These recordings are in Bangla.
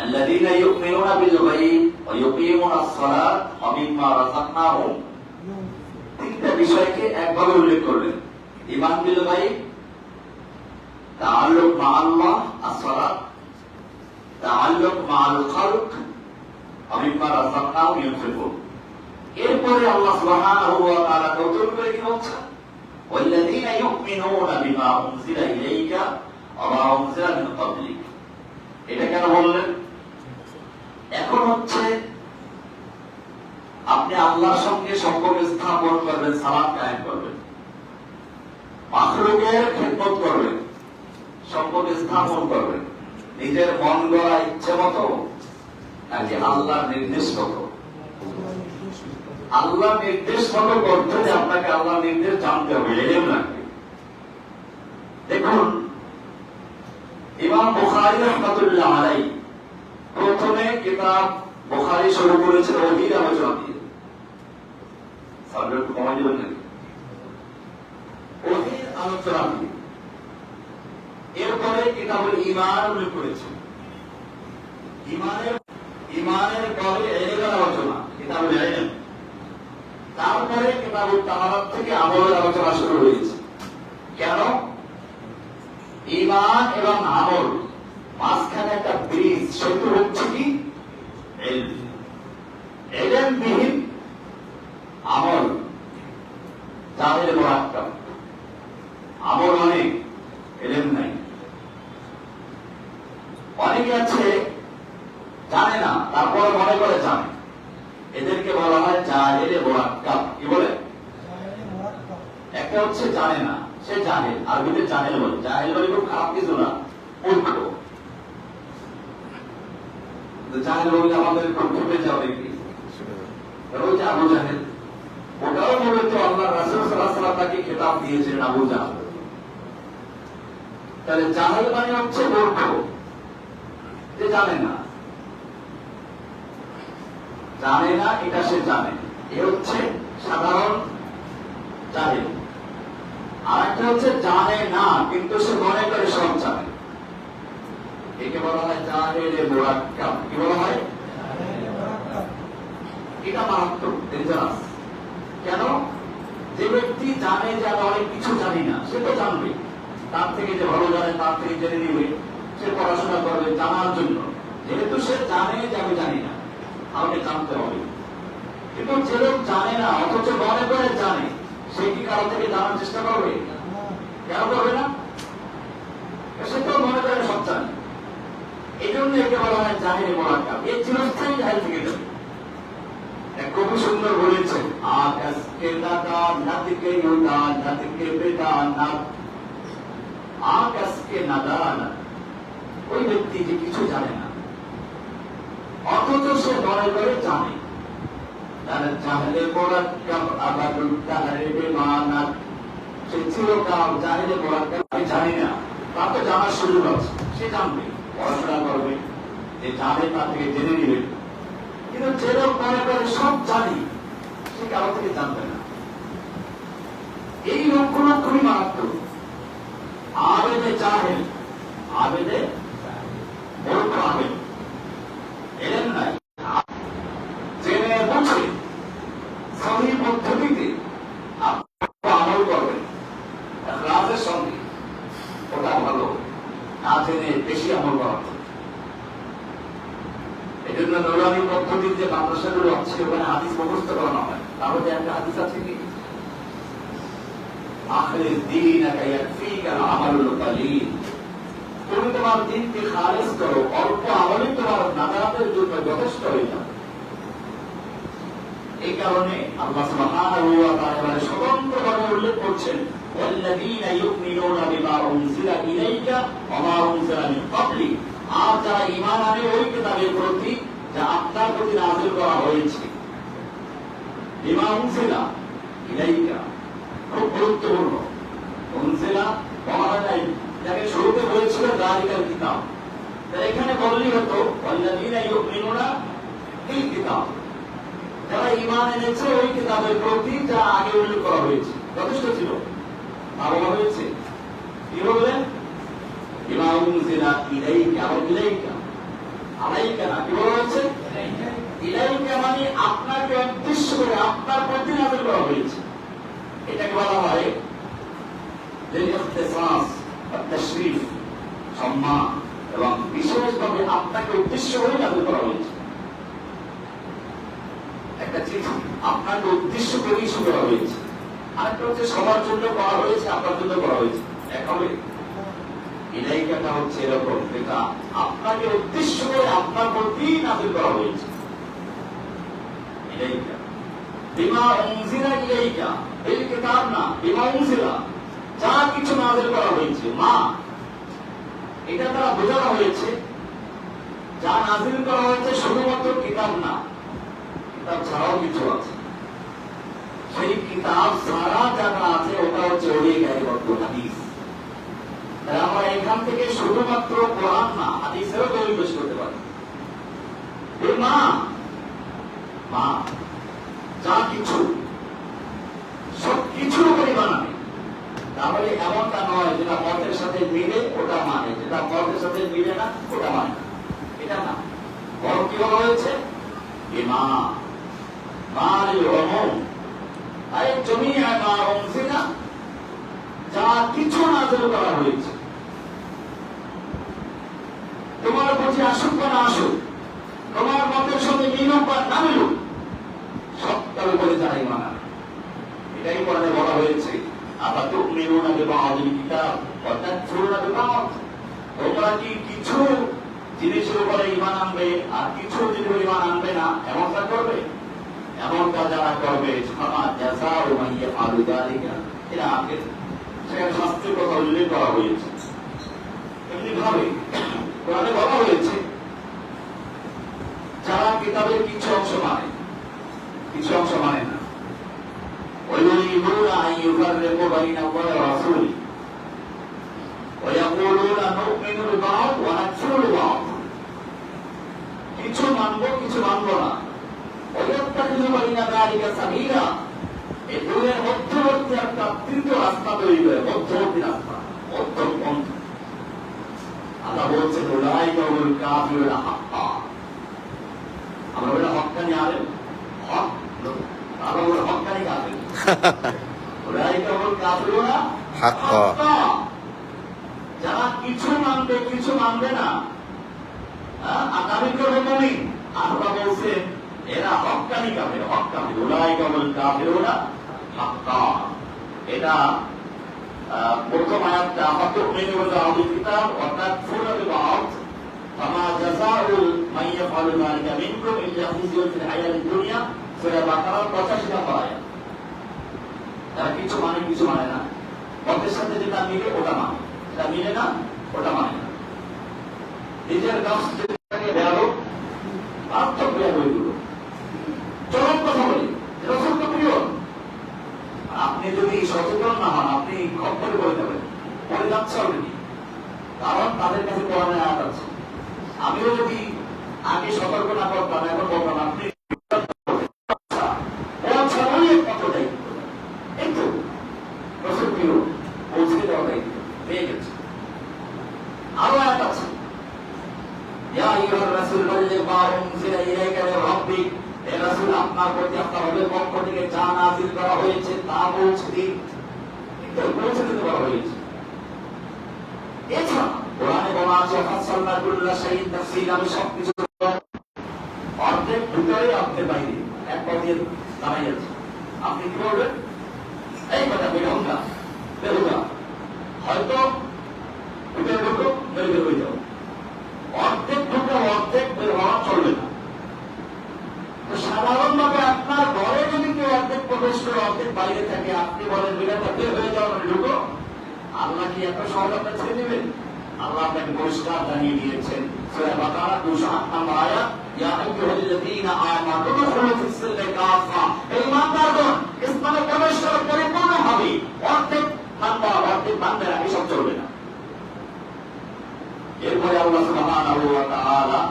আল্লাযীনা ইউমিনুনা বিল গায়ব ওয়া ইউকিমুনাস সালাত ওয়া মিম্মা রাযাকনাহুম। তিনটা বিষয়কে একভাবে উল্লেখ করলেন। ঈমান বিল গায়ব, তাআল্লুক মা আল্লাহ as-সালাত, তাআল্লুক মা আল-খালক ওয়া মিম্মা রাযাকনাহুম ইউনফিকুন। এরপরে আল্লাহ সুবহানাহু ওয়া তাআলা নতুন করে কি বলছেন? ওয়াল্লাযীনা ইউমিনুনা বিমা উনজিলা ইলাইকা ওয়া মা উনজিলা মিন ক্বাবলিক। এটা কেন বললেন? এখন হচ্ছে আপনি আল্লাহর সঙ্গে সম্পর্ক স্থাপন করবেন, সালাত কায়েম করবেন, মাখলুকের খিদমত করবেন, সম্পর্ক স্থাপন করবেন, নিজের মন গড়া ইচ্ছে মতো নাকি আল্লাহর নির্দেশ মতো? আল্লাহ নির্দেশ মতো করতে হলে আপনাকে আল্লাহ নির্দেশ জানতে হবে, এলেম লাগবে। দেখুন, ইমাম বুখারী রাহমাতুল্লাহ আলাইহি প্রথমে কিতাব বুখারী শুরু করেছেন ওহীর আলোচনা দিয়ে। সামনে একটু কমাই দেবেন নাকি? ওহীর আলোচনা দিয়ে। এরপরে কিতাবুল ঈমান উল্লেখ করেছেন। ঈমানের পরে ইলমের আলোচনা, কিতাবুল ইলম। তারপরে কিতাবুত তাহারাত থেকে আমলের আলোচনা শুরু হয়েছে। কেন? ঈমান এবং আমল মাঝখানে একটা ব্রিজ, সেতু হচ্ছে কি? ইলম। ইলমবিহীন আমল জাহেল মুরাক্কাব। আমল অনেক, ইলম নাই। অনেকে আছে জানে না, তারপর মনে করে জানে, এদেরকে বলা হয় জাহেল মুরাক্কাব। কি বলে? একটা হচ্ছে জানে না, সে জাহেল, আরবিতে জাহেল বলে। জাহেল বলে খুব খারাপ কিছু না, মূর্খ। জাহেল বলে আমাদের খুব খেপে যাবে কি? ওই যে আবু জাহেল, ওটাও মূলত আল্লাহ রাসূল সাল্লাল্লাহু আলাইহি ওয়াসাল্লাম তাকে খেতাব দিয়েছিলেন আবু জাহেল। তাহলে জাহেল মানে হচ্ছে মূর্খ, যে জানে না। জানে না এটা সে জানে, এ হচ্ছে সাধারণ জাহেল। আর একটা হচ্ছে জানে না কিন্তু সে মনে করে সব জানে, একে বলা হয় জাহেল মুরাক্কাব। কি বলা হয়? এটা মারাত্মক, ডেঞ্জারাস। কেন? যে ব্যক্তি জানে যে আমি অনেক কিছু জানি না, সে তো জানবে, তার থেকে যে ভালো জানে তার থেকে জেনে নিবে, সে পড়াশোনা করবে জানার জন্য। যেহেতু সে জানে যে আমি জানি না, আমাকে জানতে হবে। কিন্তু যে লোক জানে না অথচ মনে করে জানে, সে কি কারো থেকে জানার চেষ্টা করবে? কেন করবে না? সে তো মনে করে সব জানে। এই জন্য একে বলা হয় জাহেল মুরাক্কাব। এই চিরস্থায়ী জাহেল থেকে যাবে। কবি সুন্দর বলেছেন, আকাশকে নাদান নাদিকে ইউদান নাদিকে বেদান নাদ। আকাশকে নাদান, ওই ব্যক্তি যে কিছু জানে না অথচ সে মনে করে জানে। তার জাহেলে মুরাক্কাব আবাদুত তাহরে বেমানাত। সে চিরকাল জাহেলে মুরাক্কাব, আমি জানি না, তার তো জানার সুযোগ আছে, সে জানবে, পড়াশোনা করবে, যে জানে তার থেকে জেনে নিবে। কিন্তু যে লোক মনে করে সব জানি, সে কারো থেকে জানবে না। এই লোকগুলো খুবই মারাত্মক। আবেদে জাহেল, আবেদে মূর্খ আবেদ। এলেন নাই, জেনে বুঝে সহি পদ্ধতিতে আমল করবেন ইখলাসের সঙ্গে, ওটা ভালো। না জেনে বেশি আমল করা। এই জন্য নুরানি পদ্ধতির যে মাদ্রাসাগুলো আছে ওখানে হাদিস মুখস্থ করানো হয়। তাহলে একটা হাদিস আছে কি, আখির দীনাকা ইয়াকফিকা আমালুল কলিল। তুমি তোমার দ্বীনকে খালেস করো, অল্প আমলই তোমার নাজাতের জন্য যথেষ্ট হয়ে যাবে। এই কারণে আল্লাহ সুবহানাহু ওয়া তাআলা স্বতন্ত্রভাবে উল্লেখ করছেন, ওয়াল্লাযীনা ইউমিনুনা বিমা উনজিলা ইলাইকা ওয়া মা উনজিলা মিন ক্বাবলিক। আর যারা ঈমান আনে ওই কিতাবের প্রতি যা আপনার প্রতি নাযিল করা হয়েছে। বিমা উনজিলা ইলাইকা খুব গুরুত্বপূর্ণ। উনজিলা বলা যায়, যাকে শুরুতে বলেছিল যালিকাল কিতাব, তাই এখানে বললেই হতো ওয়াল্লাযীনা ইউমিনুনা বিল কিতাব। যারা ঈমান এনেছে ওই কিতাবের প্রতি যা আগে উল্লেখ করা হয়েছে, যথেষ্ট ছিল। আর বলা হয়েছে কি বললেন? বিমা উনজিলা ইলাইকা ওয়া ইলাইকা আলাইকা না। কি বলা হয়েছে? ইলাইকা মানে আপনাকে উদ্দেশ্য করে আপনার প্রতি নাযিল করা হয়েছে। এটাকে বলা হয় ইখতিসাস তাশরীফ, সম্মান এবং বিশেষভাবে আপনাকে উদ্দেশ্য করে নাযিল করা হয়েছে। একটা চিঠি আপনাকে উদ্দেশ্য করে ইস্যু করা হয়েছে, আরেকটা হচ্ছে সবার জন্য করা হয়েছে, আপনার জন্য করা হয়েছে। এক হবে ইলাইকাটা হচ্ছে এরকম, যেটা আপনাকে উদ্দেশ্য করে আপনার প্রতি নাযিল করা হয়েছে। ইলাইকা বিমা উনজিলা ইলাইকা, এই কিতাব না, বিমা উনজিলা, যা কিছু নাযিল করা হয়েছে। মা এটা দ্বারা বোঝানো হয়েছে যা নাযিল করা হয়েছে শুধুমাত্র কিতাব না, কিতাব ছাড়াও কিছু আছে। সেই কিতাব ছাড়া যারা আছে ওটা হচ্ছে ওহি গায়বত হাদিস। আমরা এখান থেকে শুধুমাত্র কোরআন না, হাদিসেরও দলিল পেশ করতে পারি। মা মা যা কিছু সবকিছুর উপরে বানাবে, তাহলে এমনটা নয় যেটা মতের সাথে মিলে ওটা মানে, যেটা মতের সাথে মিলে না ওটা মানে না, এটা না। বরং কি বলা হয়েছে? মা মালিল উমুম আই জামিআ মা উনজিলা, যা কিছু নাযিল করা হয়েছে। তোমার প্রতি আসুক বা না আসুক, তোমার মতের সাথে মিলুক বা না মিলুক, সবটার উপরে যারা ঈমান আনে। এটাই কোরআনে বলা হয়েছে আফাতুমিনুনা বিবা'দিল কিতাব ওয়া তাকফুরুনা বিবা'দ, তোমরা কি কিছু জিনিসের উপরে ঈমান আনবে আর কিছু জিনিসের ঈমান আনবে না, এমনটা করবে? এমনটা যারা করবে ফামা জাযাউ মান ইয়াফআলু যালিকা ইলা আখির, সেখানে শাস্তির কথা উল্লেখ করা হয়েছে। এমনি ভাবে কোরআনে বলা হয়েছে যারা কিতাবের কিছু অংশ মানে, কিছু অংশ মানে না, ওয়ায়ুরিদুনা আন ইউফাররিকু বাইনা আল্লাহি ওয়া রাসূলিহি ওয়া ইয়াকুলুনা নু'মিনু বিবা'দ ওয়া নাকফুরু বিবা'দ, কিছু মানবো কিছু মানবো না। ওয়ায়াত্তাখিযু বাইনা যালিকা সাবিলা, এই দুয়ের মধ্যবর্তী একটা তৃতীয় রাস্তা তৈরি করে, মধ্যবর্তী রাস্তা, মধ্যপন্থ। আল্লাহ বলছেন উলাইকা হুমুল কাফিরুনা হাক্কা, আমরা বলি হক্কানি আলেম, হক আমরা বলি হক্কানি কাফির। উলাইকা হুমুল কাফিরুনা হাক্কা, যারা কিছু মানবে কিছু মানবে না, আর দাবি করবে মুমিন, আল্লাহ বলছেন এরা হক্কানি কাফির, হক কাফির। উলাইকা হুমুল কাফিরুনা হাক্কা, এটা প্রথম আয়াতটা আফাতুমিনু বিবা'দিল কিতাব ওয়া তাকফুরুনা বিবা'দ ফামা জাযাউ মান ইয়াফআলু যালিকা মিনকুম ইল্লা খিজয়ুন ফিল হায়াতিদ দুনিয়া, সূরা বাকারার 85 নম্বর আয়াত। তারা কিছু মানে কিছু মানে না, মতের সাথে যেটা মিলে ওটা মানে, যেটা মিলে না ওটা মানে না। নিজের কাছ থেকে বেরো পার্থক্য বের হয়ে গেল। চরম কথা বলি, রাসূল তো প্রিয়। আপনি যদি সচেতন না হন, আপনি খপ্পরে পড়ে যাবেন, পড়ে যাচ্ছে অলরেডি, কারণ তাদের কাছে কোরআনের আয়াত আছে। আমিও যদি আগে সতর্ক না করতাম, এখন বলতাম আপনি একটু রাসূল প্রিয় পৌঁছে দেওয়া দায়িত্ব পেয়ে গেছে। আরো আয়াত আছে, ইয়া আইয়ুহার রাসূল বাল্লিগ মা উনজিলা ইলাইকা মির রাব্বিক, হে রাসূল আপনার প্রতি আপনার রবের পক্ষ থেকে যা নাযিল করা হয়েছে তা পৌঁছে দিন, এটা পৌঁছে দিতে বলা হয়েছে। এছাড়া কোরআনে বলা আছে ফাসালনা কুল্লা শাইইন তাফসীলা, আমি সবকিছু অর্ধেক ভিতরে অর্ধেক বাইরে, এক পথে দাঁড়াই আছে। আপনি কি করবেন? এই কথা বেরোঙ্গা বেরোঙ্গা, হয়তো ভিতরে ঢুকো বের হয়ে যাও, অর্ধেক ঢুকে অর্ধেক বের হওয়া চলবে না। সাধারণভাবে আপনার ঘরে যদি কেউ অর্ধেক প্রবেশ করে অর্ধেক বাইরে থাকে, আপনি বলেন বিরাটা বের হয়ে যাওয়া মানে ঢুকো, আল্লাহ কি এত সহজ আপনার ছেড়ে দেবেন? আল্লাহ আপনাকে পরিষ্কার জানিয়ে দিয়েছেন সূরা বাকারা 208 নম্বর আয়াত, ইয়া আইয়ুহাল্লাযীনা আমানু উদখুলু ফিস-সিলমি কাফা, এই ঈমানদারগণ ইসলামে প্রবেশ করো পরিপূর্ণভাবে, অর্ধেক বান্দা অর্ধেক বান্দারা এসব চলবে না। এরপরে আল্লাহ সুবহানাহু ওয়া তাআলা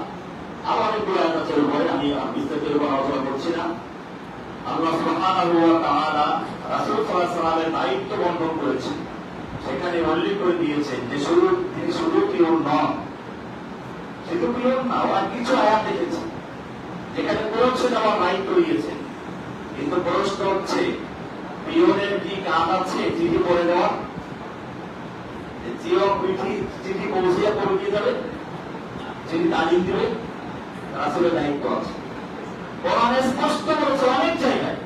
আবার একটু আয়াত আছে, এরপরে আমি বিস্তারিত উপর আলোচনা করছি না। আল্লাহ সুবহানাহু ওয়া তাআলা রাসূল সাল্লাল্লাহু আলাইহি ওয়াসাল্লামের দায়িত্ব বর্ণনা করেছেন, সেখানে উল্লেখ করে দিয়েছেন যে তিনি শুধু কেউ নন, শুধু পিয়ন না, আর কিছু আয়াত দেখেছি যেখানে পৌঁছে দেওয়ার রাইট রয়েছে, কিন্তু প্রশ্ন হচ্ছে পিয়নের কি কাজ আছে চিঠি পড়ে দেওয়ার? চিঠি পৌঁছে পৌঁছে যাবে, চিঠি তালিম দিবে, রাসূলের দায়িত্ব আছে। কোরআনে স্পষ্ট বলেছে অনেক জায়গায়,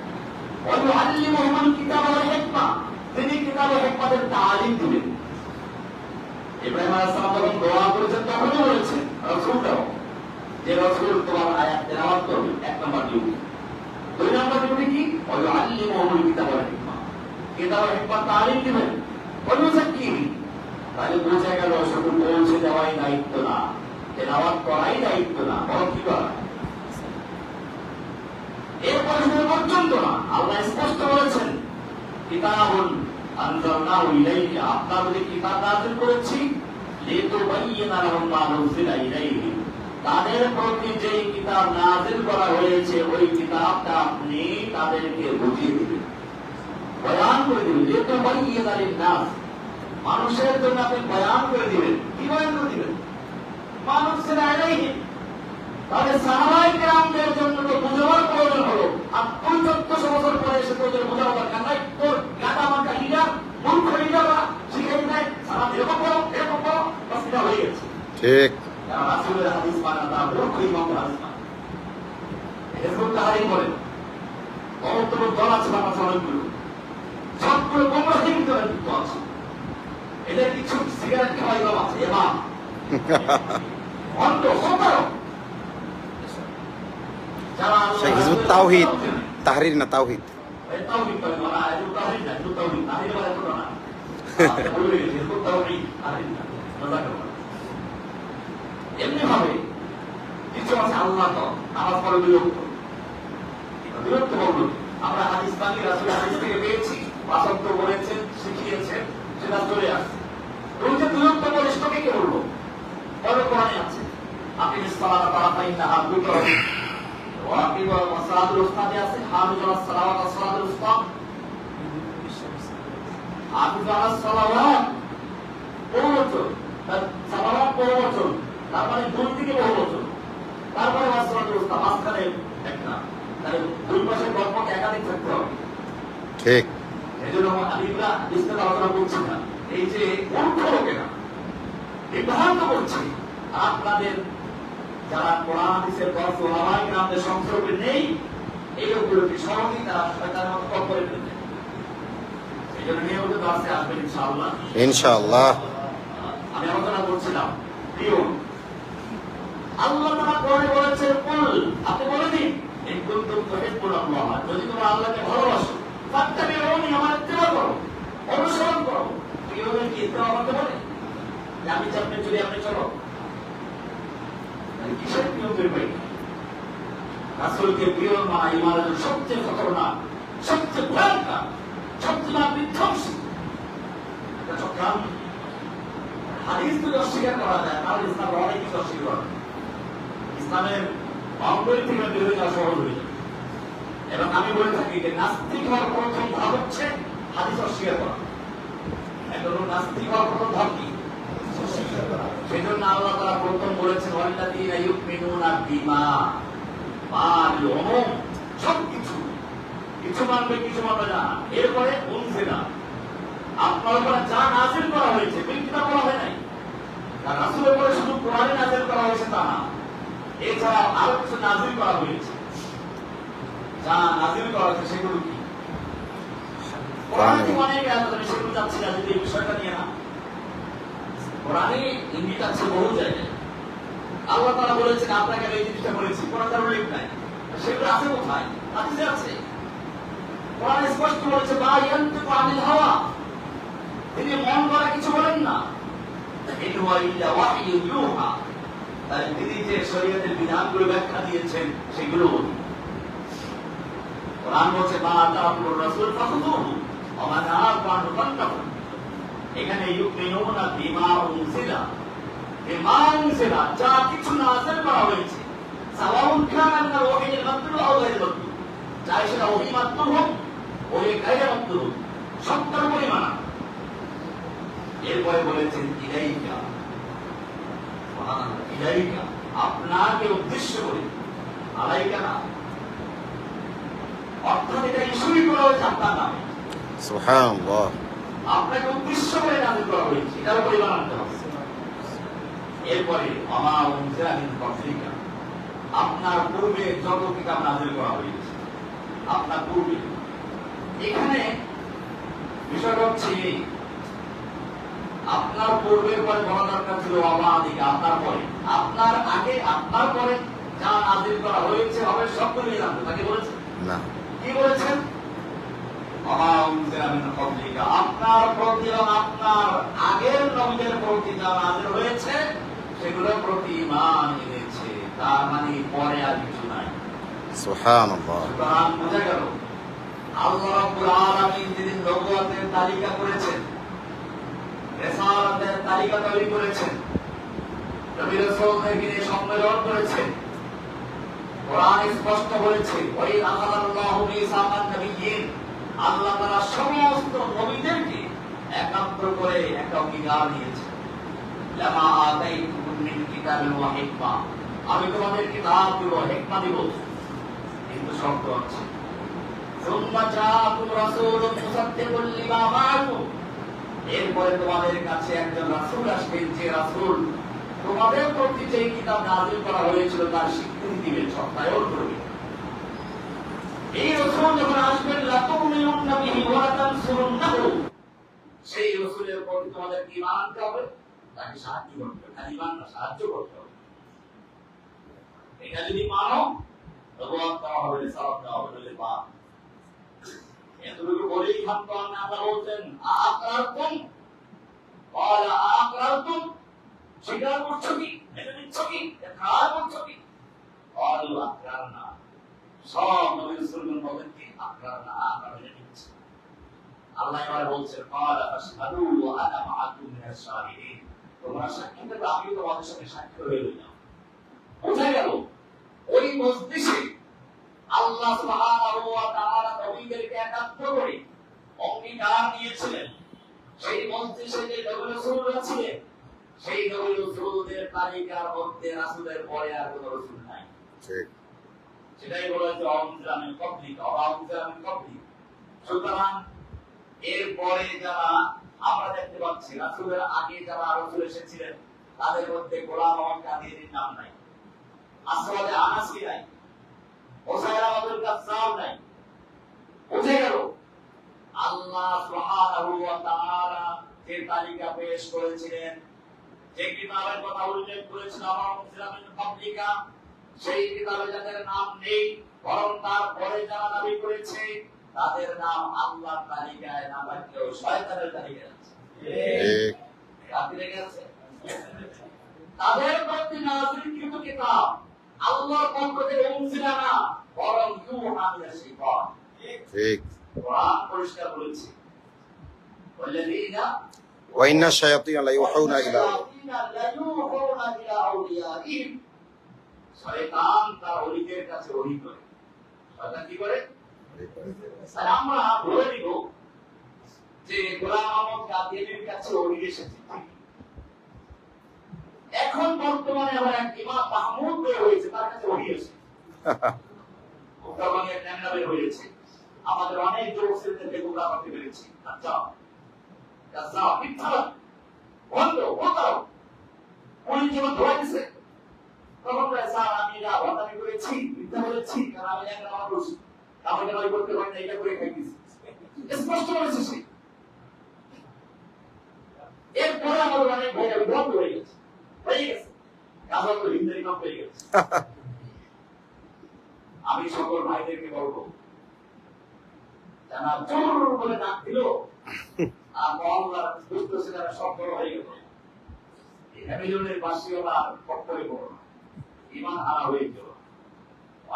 ওয়ায়ুআল্লিমুহুমুল কিতাবা ওয়াল হিকমা, তিনি কিতাব ও হিকমতের তালিম দিবেন। ইব্রাহিম আলাইহিস সালাম যখন দোয়া করেছেন তখনই বলেছেন রাসূলরাও যে রাসূল তোমার আয়াত তেলাওয়াত করবে, এক নম্বর ডিউটি। দুই নম্বর ডিউটি কি? ওয়ায়ুআল্লিমুহুমুল কিতাবা ওয়াল হিকমা, কিতাব ও হিকমত তালিম দিবেন। ওয়ায়ুযাক্কিহিম, তাহলে বোঝা গেল শুধু পৌঁছে দেওয়াই দায়িত্ব না, তেলাওয়াত করাই দায়িত্ব না, বরং কি করা এরপরে শুধু পর্যন্ত না। আল্লাহ স্পষ্ট বলেছেন কিতাবুন আনজালনাহু ইলাইকা, আপনার প্রতি কিতাব নাযিল করেছি লিতুবাইয়িনা লাহুম মা নুজিলা ইলাইহিম, তাদের প্রতি যে কিতাব নাযিল করা হয়েছে ওই কিতাবটা আপনি তাদেরকে বুঝিয়ে দিবেন, বয়ান করে দিবেন। লিতুবাইয়িনা লিন-নাস, মানুষের জন্য আপনি বয়ান করে দিবেন। কি বয়ান করে দিবেন? মা নুজিলা ইলাইহিম, তাহলে সাহাবায়ে কেরামদের জন্য তো বুঝাবার প্রয়োজন হলো, আর তুই 1400 বছর পরে এসে তোদের বোঝাবার দরকার নাই। তোর গাদা মার্কা লিডার, মূর্খ লিডাররা শিখাই দেয় সারা এরকম করো বাস, এটা হয়ে গেছে। ঠিক, রাসূলের হাদিস মানে না, মূর্খ ইমামদের হাদিস মানে। হিজবুত তাহরীর বলেন অন্তত দল আছে বাংলাদেশে অনেকগুলো, সবগুলো গোমরাহির ভিতরে যুক্ত আছে। এদের কিছু সিগারেট খাওয়াই বাবা আছে, এবার অন্ত সতেরো হিজবুত তাওহীদ, তাহরীর না তাওহীদ। এমনি ভাবে কিছু আছে আল্লাহ তো আমার পরে বিরক্ত বলল। আমরা হাদিস পানি রাসূল হাদিস থেকে পেয়েছি, বাসত্ব বলেছেন, শিখিয়েছেন, সেটা চলে আসছে। ওই যে বিরক্ত বলিষ্ঠকে কে বলবো? বড় কোরআনে আছে আপনি সালাত তারাফাইন নাহার দুটো ওয়াকিব ওয়া সালাতুল উস্তাদে আছে, হাফিজু আলাস সালাওয়াত ওয়া সালাতুল উস্তাদ, হাফিজু আলাস সালাওয়াত বহুবচন, সালাওয়াত বহুবচন, তার মানে দুই দিকে বহুবচন, তারপরে ওয়া সালাতুল উস্তাদ মাঝখানে একটা, তাহলে দুই পাশে গল্পকে একাধিক থাকতে হবে। ঠিক, এই জন্য আলিমরা বিস্তারিত আলোচনা করছি না। এই যে মূর্খ লোকেরা বিভ্রান্ত করছে, আপনাদের যারা কোরআন হাদিসের দর্শ ওলামায়ে কেরামদের সংস্রবে নেই, এই লোকগুলোকে সহজেই তারা শয়তানের মতো কল করে ফেলবে। এই জন্য নিয়মিত দর্শে আসবেন ইনশাআল্লাহ। ইনশাআল্লাহ। আমি আলোচনা করছিলাম প্রিয় আল্লাহ তাআলা কোরআনে বলেছেন কুল, আপনি বলে দিন ইন কুনতুম তুহিব্বুনাল্লাহ, যদি তোমরা আল্লাহকে ভালোবাসো ফাত্তাবিউনি, আমার ইত্তিবা করো, অনুসরণ করো। প্রিয়দের কি ইত্তিবা করতে বলে যে আমি চাপে চলে আপনি চলো? কিসের প্রিয় তৈরি পাই? রাসূলকে প্রিয় মানা ইমানের সবচেয়ে খতরনাক, সবচেয়ে ভয়ঙ্কর, সবচেয়ে বিধ্বংসী একটা চক্রান্ত। হাদিস যদি অস্বীকার করা যায় তাহলে ইসলামের অনেক কিছু অস্বীকার করা, ইসলামের বাউন্ডারি থেকে বের হয়ে যাওয়া সহজ হয়ে যাবে। এবং আমি বলে থাকি যে নাস্তিক হওয়ার প্রথম ধাপ হচ্ছে হাদিস অস্বীকার করা। একজন নাস্তিক হওয়ার প্রথম ধাপ কি? সেজন্য আল্লাহ তাআলা প্রথম বলেছেন ওয়াল্লাযীনা ইউমিনুনা বিমা, সবকিছু, কিছু মানবে কিছু মানবে না। এরপরে উনজিলা, আপনার উপরে যা নাযিল করা হয়েছে, কিতাব বলা হয় নাই, আর রাসূলের উপরে শুধু কোরআন নাযিল করা হয়েছে তা না, এছাড়া আরো কিছু নাযিল করা হয়েছে। যা নাযিল করা হয়েছে সেগুলো কি? কোরআনে অনেক আয়াত আছে, সেগুলো যাচ্ছে না, যদি এই বিষয়টা নিয়ে না। কোরআনে ইঙ্গিত আছে বহু জায়গায়। আল্লাহ তাআলা বলেছেন আপনাকে এই জিনিসটা বলেছি, কোরআনের উল্লেখ নাই, সেগুলো আছে কোথায়? হাদিসে আছে। কোরআনে স্পষ্ট বলেছে মা ইয়ানতিকু আনিল হাওয়া, তিনি মন গড়া কিছু বলেন না, ইন হুয়া ইল্লা ওয়াহয়ুন ইউহা, তাই তিনি যে শরীয়তের বিধানগুলো ব্যাখ্যা দিয়েছেন সেগুলো কোরআন বলছে মা আতাকুর রাসূল ফাখুযুহু ওয়া মা নাহাকুম আনহু ফান্তাহু। এখানে ইউমিনুনা বিমা উনজিলা, বিমা উনজিলা, যা কিছু নাযিল করা হয়েছে, সাওয়াউন কানা মিনাল ওয়াহিয়িল মাতলু আও গায়রিল মাতলু, চাই সেটা ওহী মাতলু হোক, ওহী গায়রে মাতলু হোক, সবটার পরিমাণ। এরপরে বলেছেন ইলাইকা, সুবহানাল্লাহ, ইলাইকা আপনাকে উদ্দেশ্য করে আলাইকা না, অর্থাৎ এটা ইস্যুই করা হয়েছে আপনার নামে, সুবহানাল্লাহ। আপনাকে উদ্দেশ্য করে নাজিল করা হয়েছে, এটার পরিমাণ আনতে হবে। এরপরে আপনার পূর্বে যত কিতাব নাজিল করা হয়েছে আপনার পূর্বে, এখানে বিষয়টা হচ্ছে আপনার পূর্বের পরে বলা দরকার ছিল অবাধিক, আপনার পরে, আপনার আগে আপনার পরে যা নাজিল করা হয়েছে হবে সবগুলো জানতে। তাকে বলেছেন না, কি বলেছেন? আপনার প্রতি এবং আপনার আগের নবীদের প্রতি যা নাযিল হয়েছে সেগুলোর প্রতি ঈমান এনেছে, তার মানে পরে আর কিছু নাই। সুবহানাল্লাহ। সুতরাং বোঝা গেল আল্লাহ রাব্বুল আলামিন যেদিন নবুয়তের তালিকা করেছেন, রিসালাতের তালিকা তৈরি করেছেন, নবী রাসূলদেরকে নিয়ে সম্মেলন করেছেন, কোরআন স্পষ্ট বলেছে ওই আখাযাল্লাহু মিসাকান নবিয়্যিন, আল্লাহ তাআলা সমস্ত নবীদেরকে একাত্র করে একটা অঙ্গীকার নিয়েছে, লামা আতাইতুকুম মিন কিতাবিন ওয়া হিকমা, আমি তোমাদের কিতাব দিব, হিকমা দিব, কিন্তু শর্ত আছে সুম্মা জাআকুম রাসূলুন মুসাদ্দিকুল লিমা মাআকুম, এরপরে তোমাদের কাছে একজন রাসূল আসবেন, যে রাসূল তোমাদের প্রতি যে কিতাব নাযিল করা হয়েছিল তার স্বীকৃতি দিবেন, সত্যায়ন করবেন। এই রাসূল যখন আসবেন লাতুমিনুন্না বিহি ওয়া তানসুরুন্নাহু, সেই রাসূলের প্রতি তোমাদের ঈমান আনতে হবে, তাকে সাহায্য করতে হবে, তার ঈমান না সাহায্য করতে হবে। এটা যদি মানো নবুয়ত দেওয়া হবে, রিসালাত দেওয়া হবে, বা এতটুকু বলেই থাকতো না। আল্লাহ বলতেন আআকরারতুম ওয়ালা আআকরারতুম, স্বীকার করছো কি, মেনে নিচ্ছ কি, কার করছো কি? আলু আকরারনা, সব নবী রাসূলগণ বলেন কি আকরারনা, আমরা মেনে নিচ্ছি। আল্লাহ এবারে বলছেন ক্বালা ফাশহাদু ওয়া আনা মাআকুম মিনাশ শাহিদিন, তোমরা সাক্ষী দেবে, আমিও তোমাদের সাথে সাক্ষী হয়ে রইলাম। বোঝা গেল ওই মজলিসে আল্লাহ সুবহানাহু ওয়া তাআলা নবীদেরকে একাত্র করে অঙ্গীকার নিয়েছিলেন। সেই মজলিসে যে নবী রাসূলরা ছিলেন, সেই নবী রাসূলদের তালিকার মধ্যে রাসূলের পরে আর কোনো রাসূল নাই। ঠিক, সেটাই বলা হয়েছে অমুসলামের কবলিক, অমুসলামের কবলিক। সুতরাং এরপরে যারা আমরা দেখতে পাচ্ছি রাসূলের আগে যারা রাসূল এসেছিলেন তাদের মধ্যে গোলাম আহমদ কাদিয়ানীর নাম নাই, আসওয়াদ আনাসি নাই, ওসাইরা আব্দুল কাসসাম নাই। বুঝে গেল আল্লাহ সুবহানাহু ওয়া তাআলা যে তালিকা পেশ করেছিলেন, যে কিতাবের কথা উল্লেখ করেছেন আমার মুসলিমের পাবলিকা, সেই কিতাবে যাদের নাম নেই, বরং তার পরে যারা দাবি করেছে তাদের নাম আল্লাহর তালিকায় না থাকলেও শয়তানের তালিকায় আছে। ঠিক, কাফির লেগে আছে। তাদের প্রতি নাযিলকৃত কিতাব আল্লাহর পক্ষ থেকে উনজিলা না, বরং ইউহা মিনাশ শাইতান। ঠিক। কোরআন পরিষ্কার বলেছে ওয়াল্লাযীনা ওয়া ইন্না শায়াতিনা লা ইউহুনা ইলা, শয়তান তার ওলিদের কাছে ওহী করে। শয়তান কি করে? আর আমরা বলে দিব যে গোলাম আহমদ কাদিয়ানীর কাছে ওহী এসেছে। এখন বর্তমানে আবার এক ইমাম মাহমুদ বের হয়েছে, তার কাছে ওহী এসেছে। উত্তরবঙ্গের ন্যাংরা বের হয়েছে। আমাদের অনেক যুবক ছেলেদেরকে গোমরাহ করতে পেরেছি। আচ্ছা কাজা মিথ্যা বন্ধ হতাও পুলিশ যখন ধোয়া দিছে তখন বলে স্যার আমি যা হতামি করেছি, মিথ্যা বলেছি, কারণ আমি একটা মানুষ, আমাকে নয় করতে পারি না, এটা করে খাইতেছি, স্পষ্ট বলেছে সে। এরপরে আমাদের অনেক ভাইরা বিভ্রান্ত হয়ে গেছে, কাজা তো হিন্দারি নাম পেয়ে গেছে। আমি সকল ভাইদেরকে বলবো যারা জোর বলে ডাক দিল আর মহল্লার দুষ্ট ছেলেরা সব বড় হয়ে গেল, হ্যামিলনের বাসীওয়ালা পক্ষে বড় ইমান হারা হয়ে গেল।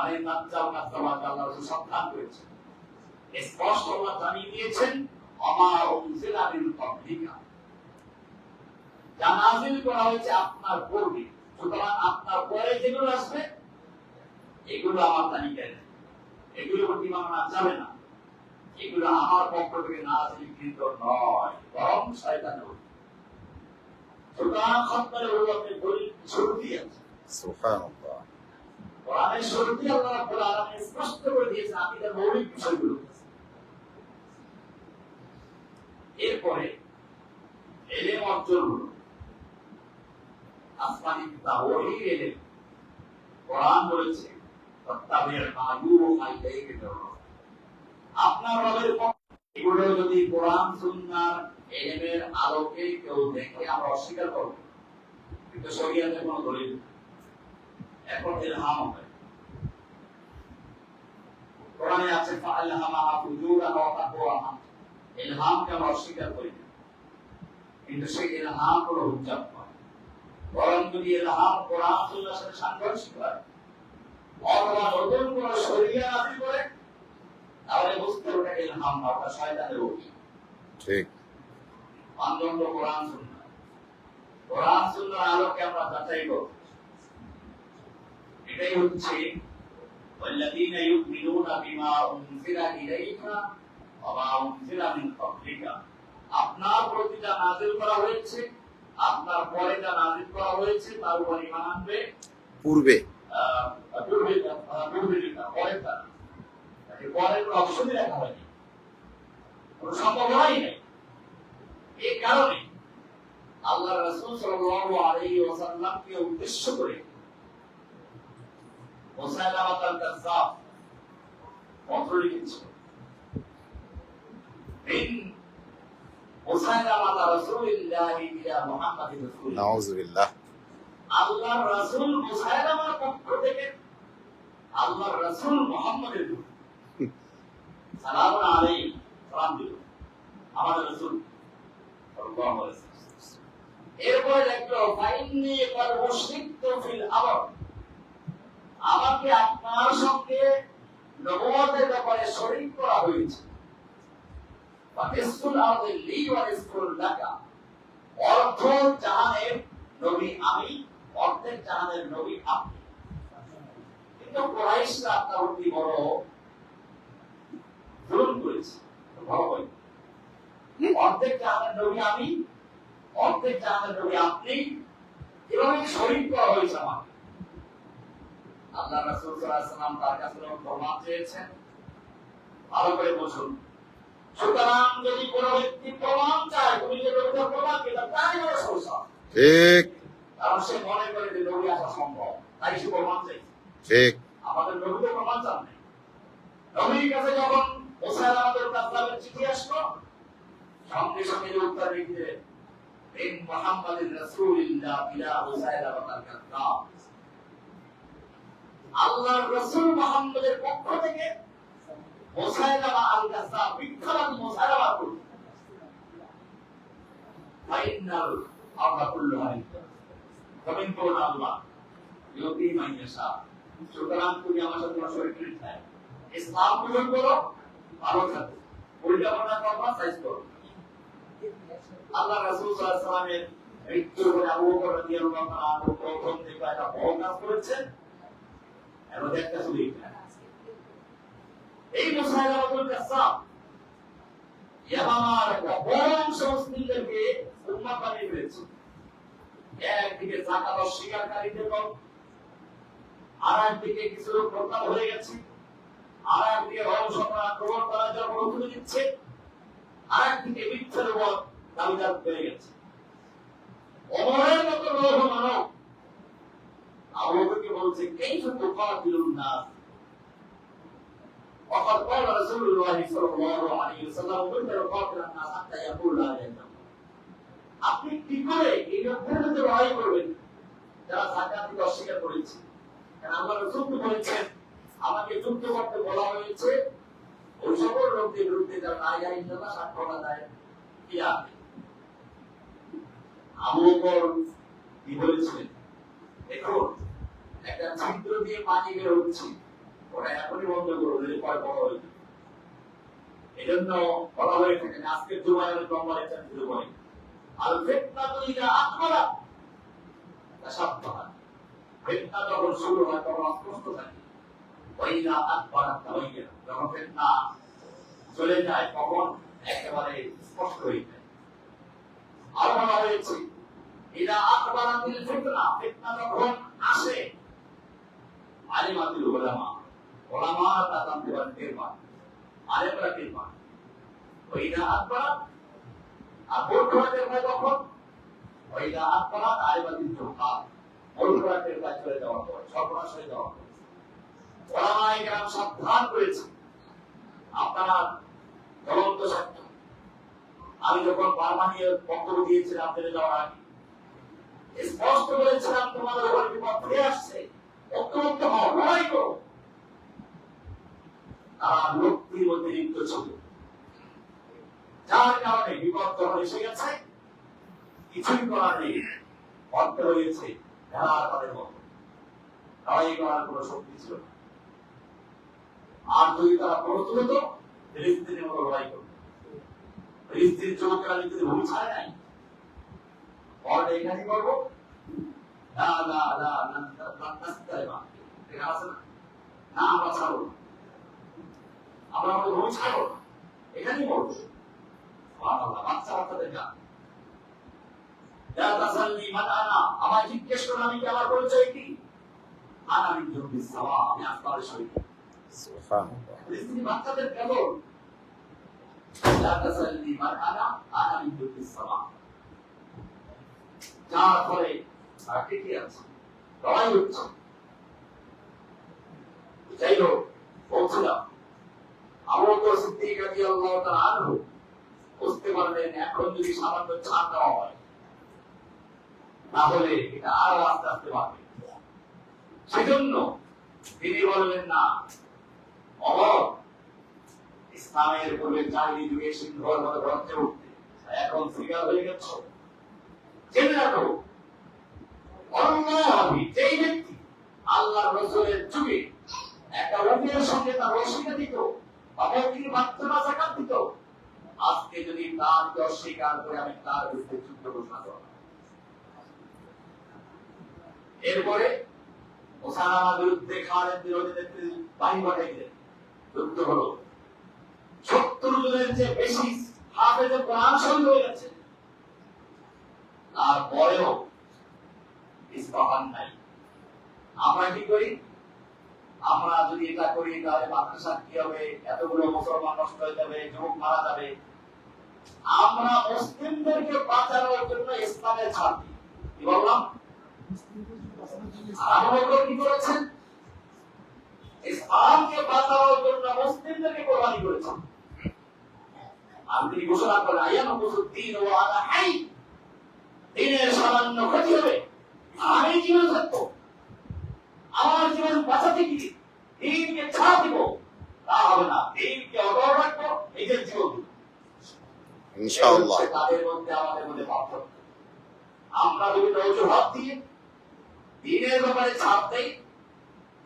অনেক নাচ্চাল নাচ্চাবাদ আল্লাহ রাসূল সাবধান করেছেন, স্পষ্ট আল্লাহ জানিয়ে দিয়েছেন আমা উনজিলা মিন ক্বাবলিকা, যা নাযিল করা হয়েছে আপনার পূর্বে। সুতরাং আপনার পরে যেগুলো আসবে এগুলো আমার তালিকায় নেই, এগুলো ঈমান আনা যাবে না, এগুলো আমার পক্ষ থেকে নাযিলকৃত নয়, বরং শয়তানের। সুতরাং খতমের ওপরে দলিল শুরুতেই আছে সুবহানাল্লাহ। কোরআনের শুরুতে আল্লাহ রাব্বুল আলামিন স্পষ্ট করে দিয়েছেন আকীদার মৌলিক বিষয়গুলো। এরপরে ইলম অর্জন হলো আসমানি কিতাব ওহী ইলম। কোরআন বলেছে তাত্তাবি'আ মা ইউহা ইলাইকা মির রাব্বিক। আপনার রবের পক্ষ এগুলো যদি কোরআন সুন্নাহর ইলমের আলোকে কেউ দেখে আমরা অস্বীকার করব, কিন্তু শরীয়তে কোনো দলিল নেই। এখন ইলহাম হবে, কোরআনে আছে ফাআলহামাহা ফুজুরাহা ওয়া তাকওয়াহা। ইলহামকে আমরা অস্বীকার করি না, কিন্তু সেই ইলহাম হলো হুজ্জাত নয়। বরং যদি ইলহাম কোরআন সুন্নাহর সাথে সাংঘর্ষিক হয় অথবা নতুন কোন শরীয়ত নাযিল করে, তাহলে বুঝতে হবে এটা ইলহাম না, ওটা শয়তানের ওহী। ঠিক। মানদণ্ড কোরআন সুন্নাহ। কোরআন সুন্নাহর আলোকে আমরা যাচাই করব। এটাই হচ্ছে والذين يؤمنون بما أنزل إليك وما أنزل من قبلك। আপনার প্রতি যা নাযিল করা হয়েছে, আপনার পরে যা নাযিল করা হয়েছে তার উপর ঈমান আনবে। পূর্বে পরের কোনো অপশনই রাখা হয়নি, কোনো সম্ভাবনাই নেই। এই কারণে আল্লাহ রাসূল সাল্লাল্লাহু আলাইহি ওয়াসাল্লামকে উদ্দেশ্য করে মুসাইলামা আল-কাযযাব পত্র লিখেছিল। মিন মুসাইলামা রাসূলিল্লাহি ইলা মুহাম্মাদির রাসূলিল্লাহ। নাউযুবিল্লাহ। আল্লাহর রাসূল মুসাইলামার পক্ষ থেকে আল্লাহর রাসূল মুহাম্মাদের সালাম আলাইহি সালাম দিল আমাদের রাসূল সাল্লাল্লাহু আলাইহি ওয়াসাল্লাম। এরপরে দেখলো ফাইন্নী কাল মুশরিকতু ফিল আমর। আমাকে আপনার সঙ্গে নবুয়তের ব্যাপারে শরীক করা হয়েছে। ফাতিসুল আরদি লি ওয়া রিজকুল লাকা। অর্ধ জাহানের নবী আমি, অর্ধেক জাহানের নবী আপনি। কিন্তু কুরাইশরা আপনার প্রতি বড় জুলুম করেছে, ভালো হয়। অর্ধেক জাহানের নবী আমি, অর্ধেক জাহানের নবী আপনি, এভাবে শরীক করা হয়েছে আমাকে। আল্লাহ রাসূল সাল্লাল্লাহু আলাইহি ওয়াসাল্লাম তার কাছে প্রমাণ চেয়েছেন, ভালো করে বুঝুন। সুতরাং যদি কোনো ব্যক্তি প্রমাণ চায়, তুমি যে লোকটা প্রমাণ পেলে তাই বড় সমস্যা। ঠিক কারণ সে মনে করে যে নবী আসা সম্ভব, তাই সে প্রমাণ চাই। ঠিক। আমাদের নবী তো প্রমাণ চান নাই। নবীর কাছে যখন মুসাইলামাতুল কাযযাবের চিঠি আসলো, সঙ্গে সঙ্গে যে উত্তর লিখতে মিন মুহাম্মাদির রাসূলিল্লাহ ইলা মুসাইলামাতুল কাযযাব। আল্লাহর রাসূল মুহাম্মদের পক্ষ থেকে মুসাইলামা আল-কাযযাব, মিথ্যাবাদী মুসাইলামা করল। ফাইনাল আল্লাহ কুল্লু হাই কমেন্ট করুন আল্লাহ ইউতি মাইয়াশা। সুতরাং তুমি আমার সাথে তোমার শরীর নিতে ইসলাম গ্রহণ করো, ভালো থাকো, পরিকল্পনা করো, সাইজ করো। আল্লাহ রাসূল সাল্লাল্লাহু আলাইহি ওয়াসাল্লামের মৃত্যুর পরে আবু বকর রাদিয়াল্লাহু তাআলা প্রথম থেকে একটা বড় কাজ করেছেন। এবার একটা শুধু এই মুসাইলামাতুল কাযযাব ইয়ামামার একটা বড় অংশ মুসলিমদেরকে উম্মাহ বানিয়ে ফেলেছে। একদিকে যাকাত অস্বীকারীদের দল, আর একদিকে কিছু লোক প্রত্যাব হয়ে গেছে, আর একদিকে রণসংগ্রাম আক্রমণ করার জন্য প্রস্তুতি দিচ্ছে, আর একদিকে মিথ্যার উপর দাবিদার বেড়ে গেছে। ওমরের মতো লৌহ মানব আবু বকরকে বলছে কাইফা তুকাতিলুন নাস। وقد قال رسول الله صلى الله عليه وسلم من يقاتل الناس حتى يقول لا اله الا الله। আপনি কি করে এই লোকদের সাথে লড়াই করবেন যারা যাকাত দিতে অস্বীকার করেছে? কারণ আল্লাহ রাসূল বলেছেন আমাকে যুদ্ধ করতে বলা হয়েছে ওই সকল লোকদের বিরুদ্ধে যারা লা ইলাহা ইল্লাল্লাহ সাক্ষ্য দেয়। কিয়া আবু বকর কি বলেছিলেন? দেখুন, একটা ছিদ্র দিয়ে পানি বের হচ্ছে, ওটা এখনই বন্ধ করো, যদি পরে বড় হয়ে যায়। এজন্য বলা হয়ে থাকে আজকের জুমায় অনেক লম্বা লেকচার শুরু করে আর ফিতনাতু ইযা আকবারাত তাশাব্বাহাত। ফিতনা যখন শুরু হয় তখন অস্পষ্ট থাকে। ওয়া ইযা আকবারাত তাবায়্যানাত। যখন ফিতনা চলে যায় তখন একেবারে স্পষ্ট হয়ে যায়। আর বলা হয়েছে ইযা আকবারাতিল ফিতনা, ফিতনা যখন আসে আলিমাতুল উলামা, ওলামারা তা জানতে পারেন নির্মাণ, আলেমরা নির্মাণ। ওইটা আকবরা আর ভোট করাতে হয় কখন? ওইটা আকবরা আলিমাতুল জোহার, ভোট করাতে কাজ করে যাওয়ার পর, সর্বনাশ হয়ে যাওয়ার পর ওলামায়ে কেরাম সাবধান করেছে, আপনারা জ্বলন্ত সত্য। আমি যখন পারমাণিক বক্তব্য দিয়েছিলাম আপনাদের যাওয়ার আগে স্পষ্ট বলেছিলাম, তোমাদের উপর বিপদ ফিরে আসছে, ঐক্যবদ্ধ হও, লড়াই করো। তারা লোকটির মধ্যে লিপ্ত ছিল, যার কারণে বিপদ যখন এসে গেছে কিছুই করার নেই, অর্থ রয়েছে ভেড়ার তাদের মতো, লড়াই করার কোন শক্তি ছিল না। আর যদি তারা প্রস্তুত হতো ফিলিস্তিনের মতো লড়াই করত। ফিলিস্তিন যুবকেরা নিজেদের ভূমি ছাড়ে নাই, পরে এখানে করবো না না না না না, আমরা ছাড়বো না, আমরা আমাদের ভূমি ছাড়বো না, এখানেই বলবো। বাচ্চা বাচ্চাদের গান আমার জিজ্ঞেস করুন আমি কি, আমার পরিচয় কি? আমি আসমানের শহীদ। বাচ্চাদের কেবল যার ফলে তারা টিকে আছে, লড়াই হচ্ছে। যাই হোক, বলছিলাম আবু বকর সিদ্দিক রাদিয়াল্লাহু তাআলা আনহু বুঝতে পারলেন এখন যদি সামান্য ছাড় দেওয়া হয় তাহলে এটা আরো আস্তে আস্তে বাড়বে। সেজন্য তিনি বললেন না, ইসলামের পূর্বে জাহিলি যুগে সিংহর মতো গর্জে উঠতে, এখন সিগার হয়ে গেছে। জেনে রাখো, অন্যায় যেই ব্যক্তি আল্লাহ রসুলের যুগে একটা উটের সঙ্গে তার রশিকা দিত বা বকরির বাচ্চা বা যাকাত দিত, আজকে যদি তার অস্বীকার করে আমি তার বিরুদ্ধে যুদ্ধ ঘোষণা করব। এরপরে ওসামার বিরুদ্ধে খালিদ বিরোধীদের বাহিনী পাঠাইলেন, যুদ্ধ হলো। 70 জনের চেয়ে বেশি হাফেজে কোরআন শহীদ হয়ে গেছে, তারপরেও ইসলাম নাই। আমরা কি করি? আমরা যদি এটা করি তাহলে মাদ্রাসা কি হবে, এতগুলো মুসলমান নষ্ট হয়ে যাবে, যুবক মারা যাবে। আমরা মুসলিমদেরকে বাঁচানোর জন্য ইসলামের ছাড় দিই। কি বললাম? আবু বকর কি করেছেন? ইসলামকে বাঁচানোর জন্য মুসলিমদেরকে কোরবানি করেছেন। আর তিনি ঘোষণা করেন, আয়ামুদ্দিন ওয়া আনা হাই, দিনের সামান্য ক্ষতি হবে, আমি জীবন থাকবো, আমার জীবন বাঁচাতে গিয়ে দিনকে ছাড় দিব, তা হবে না। দিনকে অটল রাখবো, নিজের জীবন ইনশাআল্লাহ। তাদের মধ্যে আমাদের মধ্যে পার্থক্য। আমরা বিভিন্ন অজুহাত দিয়ে দিনের ব্যাপারে ছাড় দেই,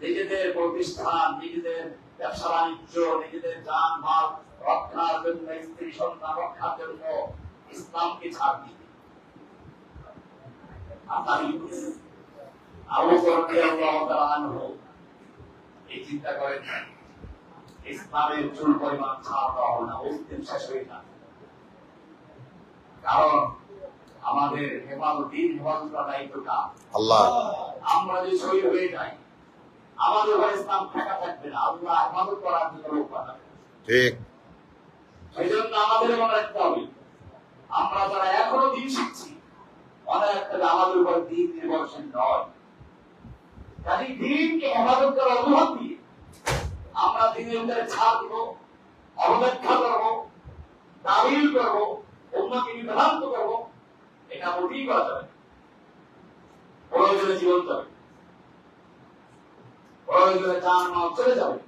নিজেদের প্রতিষ্ঠান, নিজেদের ব্যবসা বাণিজ্য, নিজেদের যান মাল রক্ষার জন্য, স্ত্রী সন্তান রক্ষার জন্য ইসলামকে ছাড় দিই। এই চিন্তা করেন ইসলামের চুল পরিমাণ ছাড় দেওয়া হবে না, মুসলিম শেষ হয়ে যাবে। কারণ আমাদের হেফাজতের দায়িত্বটা আল্লাহ। আমরা যদি শহীদ হয়ে যাই আমাদের ঘরে ইসলাম থাকা থাকবে না, আল্লাহ হেফাজত করার জন্য লোক পাঠাবে। ঠিক, সেই জন্য আমাদের মনে রাখতে হবে, আমরা যারা এখনো দিন শিখছি মনে রাখতে হবে আমাদের উপর দিন নির্ভরশীল নয়। কাজে দিনকে হেফাজত করার অজুহাত দিয়ে আমরা দিনের ভিতরে ছাড় দিব, অবব্যাখ্যা করবো, তাবিল করবো, অন্যকে বিভ্রান্ত করবো, এটা মোটেই করা যাবে। প্রয়োজনে জীবন যাবে, প্রয়োজনে জান মাল চলে যাবে,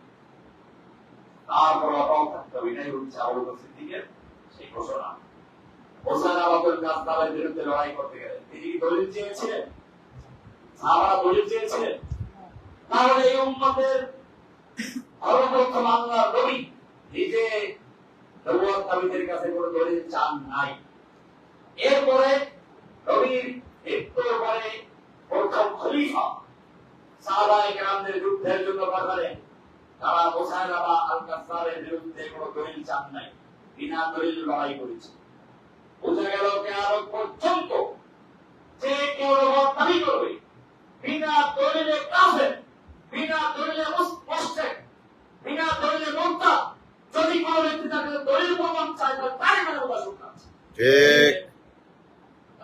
তারপর অটল থাকতে হবে। এটাই হচ্ছে আবু বকর সিদ্দিকের সেই ঘোষণা। হোসেন আবুল কাসসাবের বিরুদ্ধে লড়াই করতে গেলেন, তিনি দলিল চেয়েছিলেন, সাহাবারা দলিল চেয়েছিলেন। তাহলে এই উম্মতের সর্বপ্রথম আল্লাহর নবী নিজে নবুয়ত দাবিদের কাছে কোনো দলিল চান নাই। এরপরে নবীর মৃত্যুর পরে প্রথম খলিফা সাহাবায়ে কেরামদের যুদ্ধের জন্য পাঠালেন, তারা মুসাইলামা আল কাসসাবের বিরুদ্ধে কোনো দলিল চান নাই, বিনা দলিল লড়াই করেছে। বোঝা গেল কিয়ামত পর্যন্ত যে কেউ নবুয়ত দাবি করবে বিনা দলিলে কাফের, বিনা দলিলে মুশরিক, বিনা দলিলে মুরতাদ। যদি কোনো ব্যক্তি তাকে দলিল প্রমাণ চায় তাহলে তারই মানে ওটা শুনতে আছে। ঠিক।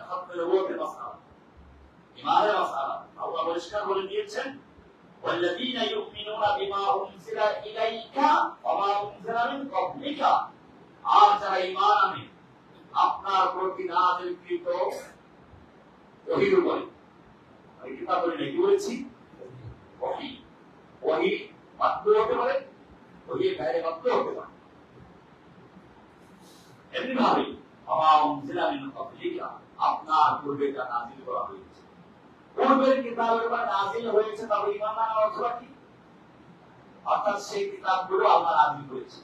এখন নবুয়তের মাসআলা, ঈমানের মাসআলা আল্লাহ পরিষ্কার বলে দিয়েছেন, والذين يؤمنون بما أنزل إليك وما أنزل من قبلك। আর যারা ঈমান আনে আপনার প্রতি নাযিলকৃত ওহীর উপরে। আমি কিতাব বলি না, কি বলেছি? ওহী। ওহী মাত্র হতে পারে, ওহী বাইরে মাত্র হতে পারে। এমনি ভাবে ওমা উনজিলা মিন ক্বাবলিকা, আপনার পূর্বে যা নাযিল করা হয়েছে, পূর্বের কিতাবের উপর নাযিল হয়েছে, তবে ঈমান আনার অর্থ কি? অর্থাৎ সেই কিতাবগুলো আল্লাহ নাযিল করেছে,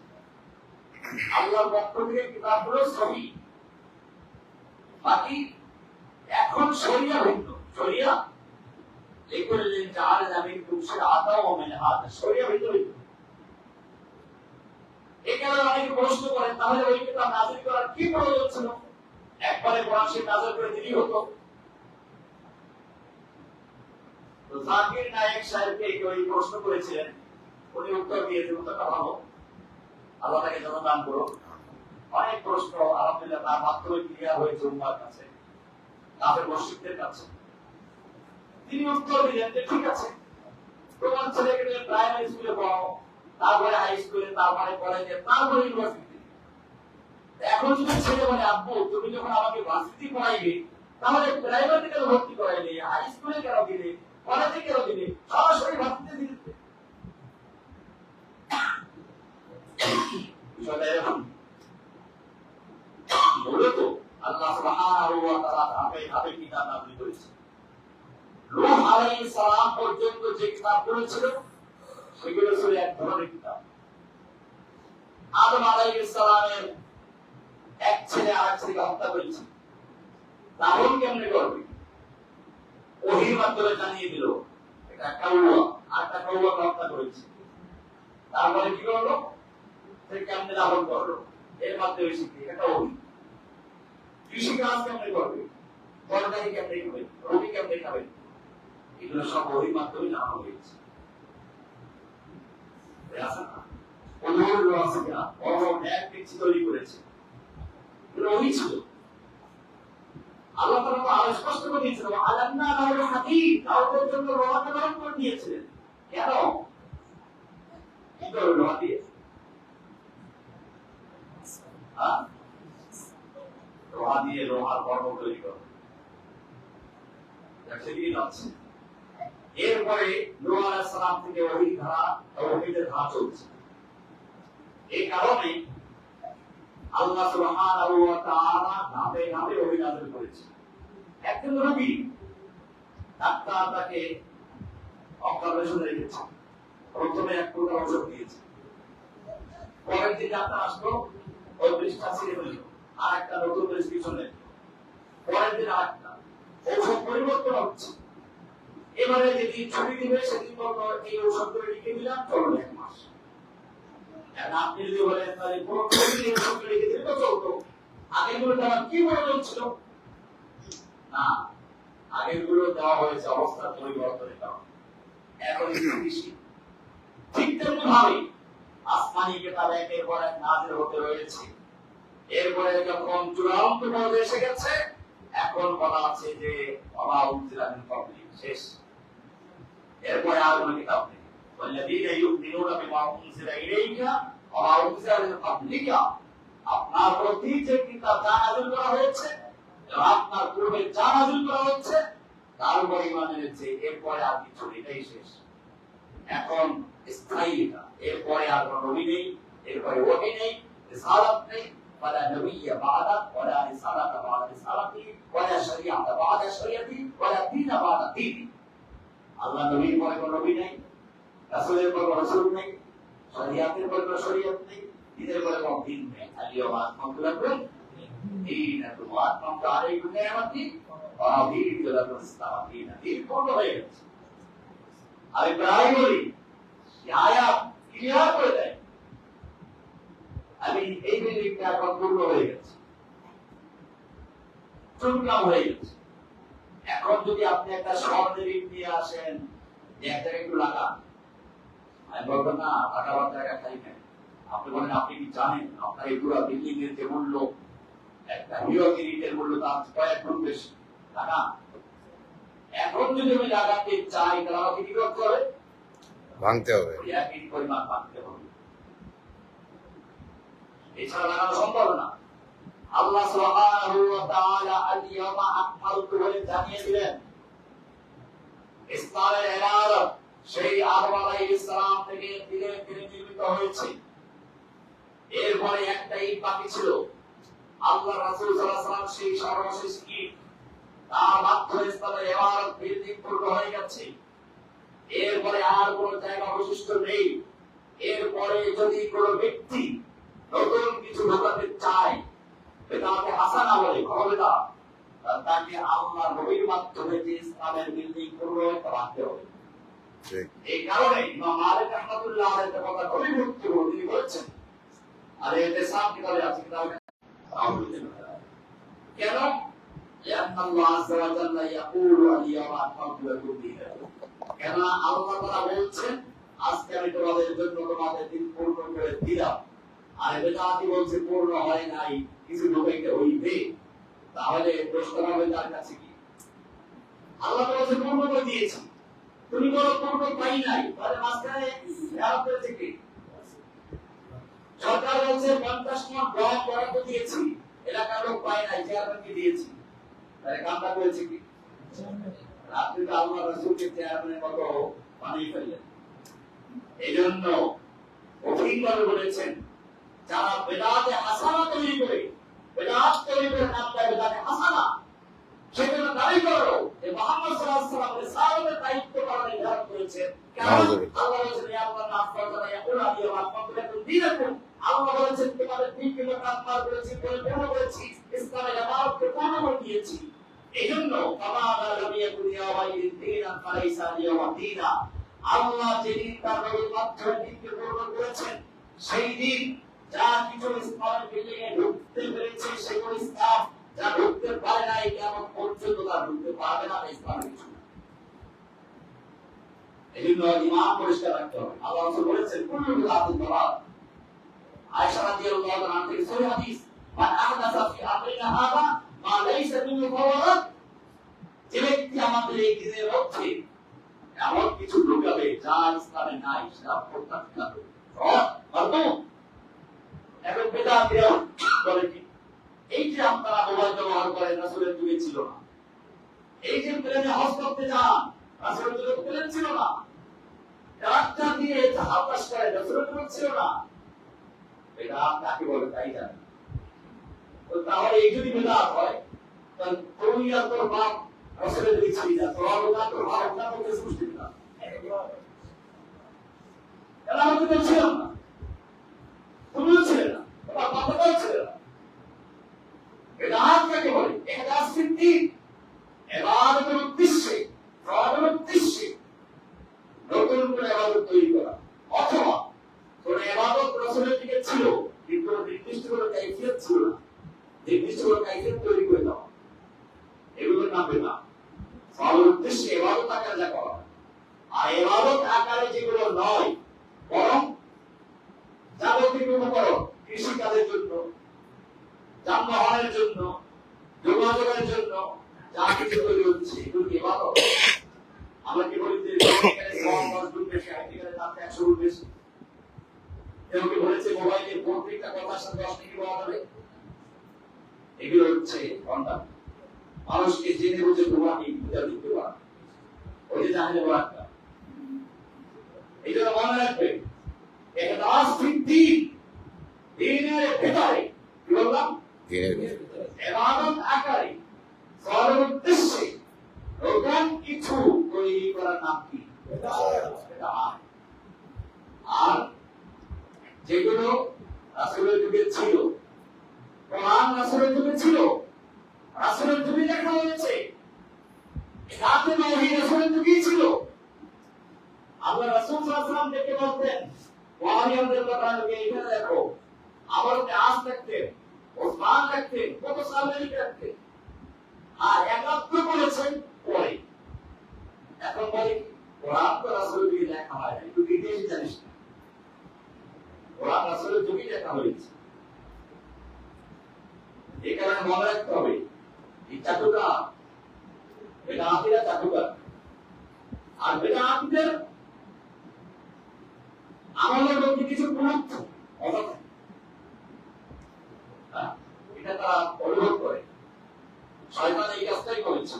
আল্লাহর পক্ষ থেকে কিতাবগুলো সহিহ। বাকি এখন শরিয়া ভিন্ন। শরিয়া লিকুল্লিন জাআলনা মিনকুম শিরআতাও ওয়া মিনহাজা, শরিয়া ভিন্ন। এই কারণে অনেকে প্রশ্ন করেন, তাহলে ওই কিতাব নাযিল করার কি প্রয়োজন ছিল? একবারে কোরআন শরীফ নাযিল করে দিলেই হতো। তো জাকির নায়েক সাহেবকে ওই প্রশ্ন করেছিলেন, উনি উত্তর দিয়েছেন, উত্তরটা ভালো, আল্লাহ তাকে যেন দান করো। অনেক প্রশ্ন আলহামদুলিল্লাহ তার মাধ্যমে ক্লিয়ার হয়েছে উম্মার কাছে, তাদের মুশরিকদের কাছে। তিনি উত্তর দিলেন যে ঠিক আছে, তোমার ছেলেকে তুমি প্রাইমারি স্কুলে পড়াও, তারপরে হাই স্কুলে, তারপরে কলেজে, তারপরে ইউনিভার্সিটি। এখন যদি ছেলে বলে আব্বু তুমি যখন আমাকে ভার্সিটি পড়াইবে, তাহলে প্রাইমারিতে কেন ভর্তি করাইলে, হাই স্কুলে কেন দিলে, কলেজে কেন দিলে, সরাসরি ভার্সিটিতে দিতে? বিষয়টা এরকম। মূলত আল্লাহ সুবহানাহু ওয়া তাআলা ধাপে কিতাব নাযিল করেছেন। নূহ আলাইহিস সালাম পর্যন্ত যে কিতাবগুলো ছিল সেগুলো ছিল এক ধরনের কিতাব। আদম আলাইহিস সালামের এক ছেলে আরেক ছেলেকে হত্যা করেছে, তাহলে কেমনে করবে? ওহীর মাধ্যমে জানিয়ে দিল এটা কাউয়া, আর একটা কাউয়াকে হত্যা করেছে। তারপরে কি করলো? সে কেমনে দাফন করলো, এর মাধ্যমে শিখে এটা ওহী। কৃষি কাজ কেমনে করবে, তরকারি কেমনে খাবে, রুটি কেমনে খাবে, এগুলো সব ওহীর মাধ্যমে জানা হয়েছে। তৈরি করেছে, ওহী ছিল। আল্লাহ তাআলা আরো স্পষ্ট করে দিয়েছেন, আলান্না লাহুল হাদীদ, তাওরাতের জন্য লোহাকে নরম করে দিয়েছিলেন। কেন? কি করে লোহা দিয়ে? লোহা দিয়ে লোহার বর্ণ তৈরি করে। এরপরে নূহ আলাইহিস সালাম থেকে ওহীর ধারা, তাওহীদের ধারা চলছে। এই কারণে আল্লাহ সুবহানাহু ওয়া তাআলা ধাপে ধাপে ওহী নাযিল করেছেন। একজন নবী ডাক্তার তাকে অপারেশন রেখেছে, প্রথমে এক প্রকার ওষুধ দিয়েছে, পরের দিন ডাক্তার আসলো, ওই বৃষ্টা ছিঁড়ে ফেলল, আর একটা নতুন প্রেসক্রিপশন দিল, পরের দিন আরেকটা, ঔষধ পরিবর্তন হচ্ছে। এবারে যেদিন ছুটি দিবে সেদিন বলল এই ঔষধগুলো লিখে দিলাম, চলো 1 মাস। আপনি যদি বলেন তাহলে পুরো ছুটি ঔষধ লিখে দিলে তো চলতো, আগেরগুলো দেওয়ার কি প্রয়োজন ছিল? না, আগেরগুলো দেওয়া হয়েছে অবস্থার পরিবর্তনের কারণে। এখন ঠিক তেমনি ভাবে আসমানি কিতাব একের পর এক নাযিল হতে রয়েছে। এরপরে যখন চূড়ান্ত পর্যায়ে এসে গেছে, এখন বলা আছে যে ওমা উনজিলা মিন ক্বাবলিক, শেষ। এরপরে আর কোনো কিতাব নেই। ওয়াল্লাযীনা ইউমিনুনা বিমা উনজিলা ইলাইকা ওমা উনজিলা মিন ক্বাবলিকা, আপনার প্রতি যে কিতাব নাযিল করা হয়েছে, আপনার পূর্বে যা নাযিল করা হচ্ছে তার উপর ঈমান এনেছে, এরপরে আর কিছু নেই, এটাই শেষ। এখন স্থায়ী এটা, এরপরে আর কোনো নবী নেই, এরপরে ওহী নেই, রিসালাত নেই, ওয়ালা নবিয়্য বা'দা, ওয়ালা রিসালাতা বা'দা রিসালাতি, ওয়ালা শরীআতা বা'দা শরীআতি, ওয়ালা দীনা বা'দা দীনি। আল্লাহ নবীর পরে কোনো নবী নেই, রাসূলের পরে কোনো রাসূল নেই, শরীআতের পরে কোনো শরীয়ত নেই, দ্বীনের পরে কোনো দ্বীন নেই। আল-ইয়াওমা আকমালতু লাকুম দীনাকুম ওয়া আতমামতু আলাইকুম নি'মাতি ওয়া রাদিতু লাকুম ইসলাম দীনান। দিন পূর্ণ হয়ে গেছে। আমি প্রায় বলি আয়াত ক্লিয়ার করে দেয়, আমি এই বিল্ডিংটা এখন পূর্ণ হয়ে গেছে, চুমকাম হয়ে গেছে। এখন যদি আপনি একটা স্বর্ণের ইট নিয়ে আসেন, যে এক জায়গায় একটু লাগান, আমি বলবো না লাগাবার জায়গা খাই কেন? আপনি বলেন আপনি কি জানেন আপনার এই পুরো বিল্ডিং এর যে মূল্য, একটা হিরোগির ইটের মূল্য তার কয়েক গুণ বেশি। লাগান। এখন যদি আমি লাগাতে চাই তাহলে আমাকে কি করতে হবে? ভাঙতে হবে, একই পরিমাণ ভাঙতে হবে, এছাড়া লাগানো সম্ভব না। আল্লাহ সুবহানাহু ওয়া তাআলা আল-ইয়াওমা আকমালতু বলে জানিয়ে দিলেন ইসলামের ইমারত সেই আদম আলাইহিস সালাম থেকে ধীরে ধীরে নির্মিত হয়েছে। এরপরে একটা ইট বাকি ছিল, আল্লাহ রাসূল সাল্লাল্লাহু আলাইহি ওয়াসাল্লাম সেই সর্বশেষ ইট, তার মাধ্যমে ইসলামের ইমারত বিল্ডিং পূর্ণ হয়ে গেছে। এরপরে আর কোন জায়গা অবশিষ্ট নেই। এরপরে যদি কোনো ব্যক্তি নতুন কিছু ঢোকাতে চায়, বেদাতে হাসানা বলে খবরটা, তাকে আল্লাহর নবীর মাধ্যমে যে ইসলামের বিল্ডিং পূর্ণ হতে বাধ্য হবে। এই কারণে ইমাম মালিক রাহমাতুল্লাহ আলাইহি একটা কথা খুবই গুরুত্বপূর্ণ, তিনি বলেছেন, আর এতে সাফ কিতাবে আছে, কিতাবে কেন? لأن الله عز وجل يقول اليوم أكملت لكم دينكم, কেন আল্লাহ তাআলা বলছেন আজকে আমি তোমাদের জন্য তোমাদের দিন পূর্ণ করে দিলাম। আর বেদাতি বলছে পূর্ণ হয় নাই, কিছু ঢোকাইতে হইবে। তাহলে প্রশ্ন হবে তার কাছে কি? আল্লাহ বলছে পূর্ণ করে দিয়েছি, তুমি বলো পূর্ণ পাই নাই, তাহলে মাঝখানে খেয়াল করেছে কি? সরকার বলছে 50 মণ গম বরাদ্দ দিয়েছি, এলাকার লোক পায় নাই, চেয়ারম্যানকে দিয়েছি, তাহলে কামটা করেছে কি? আপনি তো আল্লাহ রাসূলকে চেয়ারম্যানের মতো বানিয়ে ফেললেন। এই জন্য কঠিনভাবে বলেছেন, যারা বেদাতে হাসানা তৈরি করে, বেদাত তৈরি করে নাম দেয় বেদাতে হাসানা, সেজন্য দাবি করো যে মুহাম্মদ সাল্লাল্লাহু আলাইহি ওয়াসাল্লাম রিসালাতের দায়িত্ব পালন নির্ধারণ করেছেন। কেন? আল্লাহ বলেছেন ইয়া আল্লাহ নাফসানা ইয়াকুল আলিয়া ওয়া আকমালতু দীনাকুম, আল্লাহ বলেছেন তোমাদের দিনকে কামাল করেছি, পরিপূর্ণ করেছি, ইসলামের ইবাদতকে পূর্ণ করে দিয়েছি। এইজন্য ফামাদা লামিয়া দুনিয়া ওয়া ইদিনা ফালাইসা লিয়াওয়া দীনা, আল্লাহ যেদিন তার নবীর মাধ্যমে দিনকে পূর্ণ করেছেন, সেই দিন যা কিছু ইসলামের বিল্ডিং এ ঢুকতে পেরেছে সেগুলো ইসলাম, যা ঢুকতে পারে না কেমন পর্যন্ত তা ঢুকতে পারবে না, ইসলামের কিছু না। এই জন্য ইমান পরিষ্কার রাখতে হবে। আল্লাহ রাসূল বলেছেন কুল্লু বিদআতিন দালাল। আয়েশা রাদিয়াল্লাহু আনহা থেকে সহিহ হাদিস, মান আহদাসা ফি আমরিনা হাযা মা লাইসা মিনহু ফাহুয়া রাদ, যে ব্যক্তি আমাদের এই দিনের মধ্যে এমন কিছু ঢুকাবে যা ইসলামে নাই, সেটা প্রত্যাখ্যান করবে। এখন বেদাতিরা বলে কি, এই যে আপনারা মোবাইল ব্যবহার করেন রাসূলের যুগে ছিল না, এই যে প্লেনে হজ করতে যান রাসূলের যুগে প্লেন ছিল না, ট্রাক্টর দিয়ে আকাশ করে রাসূলের যুগে ছিল না, এটা কাকে বলে তাই জানেন। তো তাহলে এই যদি বেদাত হয়, তাহলে তুই আর তোর বাপ রাসূলের যুগে ছিল না, তোর ভালো না তোকে সৃষ্টি না, এটা আমাদের তো ছিল না, তুমিও ছিলে না, তোমার বাবাও ছিল না। বেদাত কাকে বলে? ইহদাস ফিদ্দীন, ইবাদতের উদ্দেশ্যে, ফরজের উদ্দেশ্যে নতুন করে ইবাদত তৈরি করা, অথবা কোন ইবাদত রাসূলের দিকে ছিল কিন্তু নির্দিষ্ট কোনো কাইফিয়ত ছিল না, নির্দিষ্ট কোনো কাইফিয়ত তৈরি করে দাও, এগুলোর নাম বেদাত। ফরজের উদ্দেশ্যে ইবাদত আকারে যা করা, আর ইবাদত আকারে যেগুলো নয়, বরং যাবতীয় উপকরণ, কৃষি কাজের জন্য, যানবাহনের জন্য, যোগাযোগের জন্য যা কিছু তৈরি হচ্ছে, এগুলো কি ইবাদত? আমরা কি বলি যে এখানে 100 গুণ বেশি, এখানে তার 100 গুণ বেশি। কেউ কি বলেছে মোবাইলে প্রত্যেকটা কথার সাথে 10 ডিগ্রি বলা যাবে? এগুলো হচ্ছে ঘন্টা, মানুষকে জেনে বুঝে প্রমাণিক বুঝা দিতে পারে, ওই যে জাহেলে বলাটা। এই জন্য মনে রাখবে, ইহদাস ফিদ্দীন, দ্বীনের ভিতরে কি বললাম? ইবাদত আকারে, ফরজের উদ্দেশ্যে নতুন কিছু তৈরি করার নাম কি? বেদাত। আর যেগুলো রাসূলের যুগে ছিল, কোরআন রাসূলের যুগে ছিল, রাসূলের যুগে লেখা হয়েছে, কিতাবে নবী রাসূলের যুগেই ছিল। আল্লাহ রাসূল সাল্লাল্লাহু আলাইহি ওয়াসাল্লাম দেখে বলতেন, ওয়াহিয়াদের কথা এখানে দেখো, আমার আজ দেখতে ওসমান দেখতে, কত সাহাবী দেখতে, আর একাত্ম করেছেন পরে। এখন বলে কোরআন তো রাসূলের যুগে লেখা হয় না, একটু ডিটেইলস জানিস না। কোরআন রাসূলের যুগে লেখা হয়েছে, এই কারণে মনে রাখতে হবে এই চাটুকার বেদাতিরা চাটুকার, আর বেদাতিদের আমলের মধ্যে কিছু গুরুত্ব অবস্থা এটা তারা অনুভব করে। শয়তান এই কাজটাই করেছে।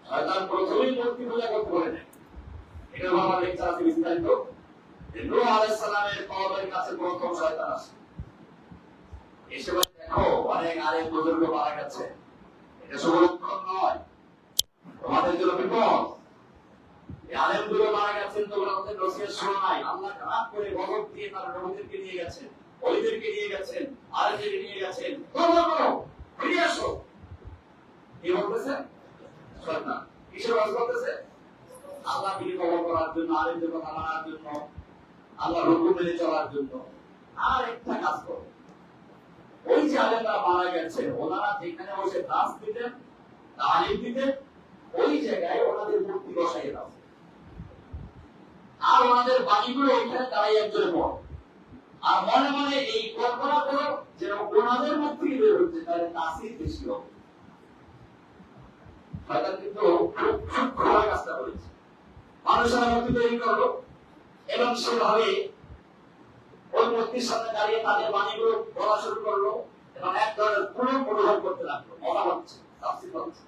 শয়তান প্রথমেই মূর্তি পূজা করতে বলে নেয়। এটা আমার লেকচার আছে বিস্তারিত। নূহ আলাইহিস সালামের কওমের কাছে প্রথম শয়তান আসে, এসে বলে দেখো অনেক আলেম বুজুর্গ মারা গেছে, এটা শুভ লক্ষণ নয়, তোমাদের জন্য বিপদ। এই আলেমগুলো মারা গেছেন, তোমরা ওদের নসিহত শোনো নাই, আল্লাহ রাগ করে গজব দিয়ে তার নবীদেরকে নিয়ে গেছেন, ওলিদেরকে নিয়ে গেছেন, আরেকদেরকে নিয়ে গেছেন, তোমরা করো, ফিরে আসো। কি বলতেছে শয়তান? কিসের ওয়াজ করতেছে? আল্লাহকে কবর করার জন্য, আলেমদের কথা মানার জন্য, আল্লাহর হুকুম মেনে চলার জন্য। আর একটা কাজ করো, ওই যে আলেমরা মারা গেছেন, ওনারা যেখানে বসে দাস দিতেন, তালিম দিতেন, ওই জায়গায় ওনাদের মূর্তি বসাই দাও, আর ওনাদের বাণীগুলো ওইখানে দাঁড়াই একজনে পড়ো, আর মনে মনে এই কল্পনা করো যে ওনাদের মুখ থেকে বের হচ্ছে, তাহলে তাসির বেশি হবে। শয়তান কিন্তু খুব সূক্ষ্ম কাজটা করেছে। মানুষেরা মূর্তি তৈরি করলো এবং সেভাবে ওই মূর্তির সামনে দাঁড়িয়ে তাদের বাণীগুলো বলা শুরু করলো এবং এক ধরনের পুনঃ অনুভব করতে লাগলো, মজা হচ্ছে, তাফসীর হচ্ছে।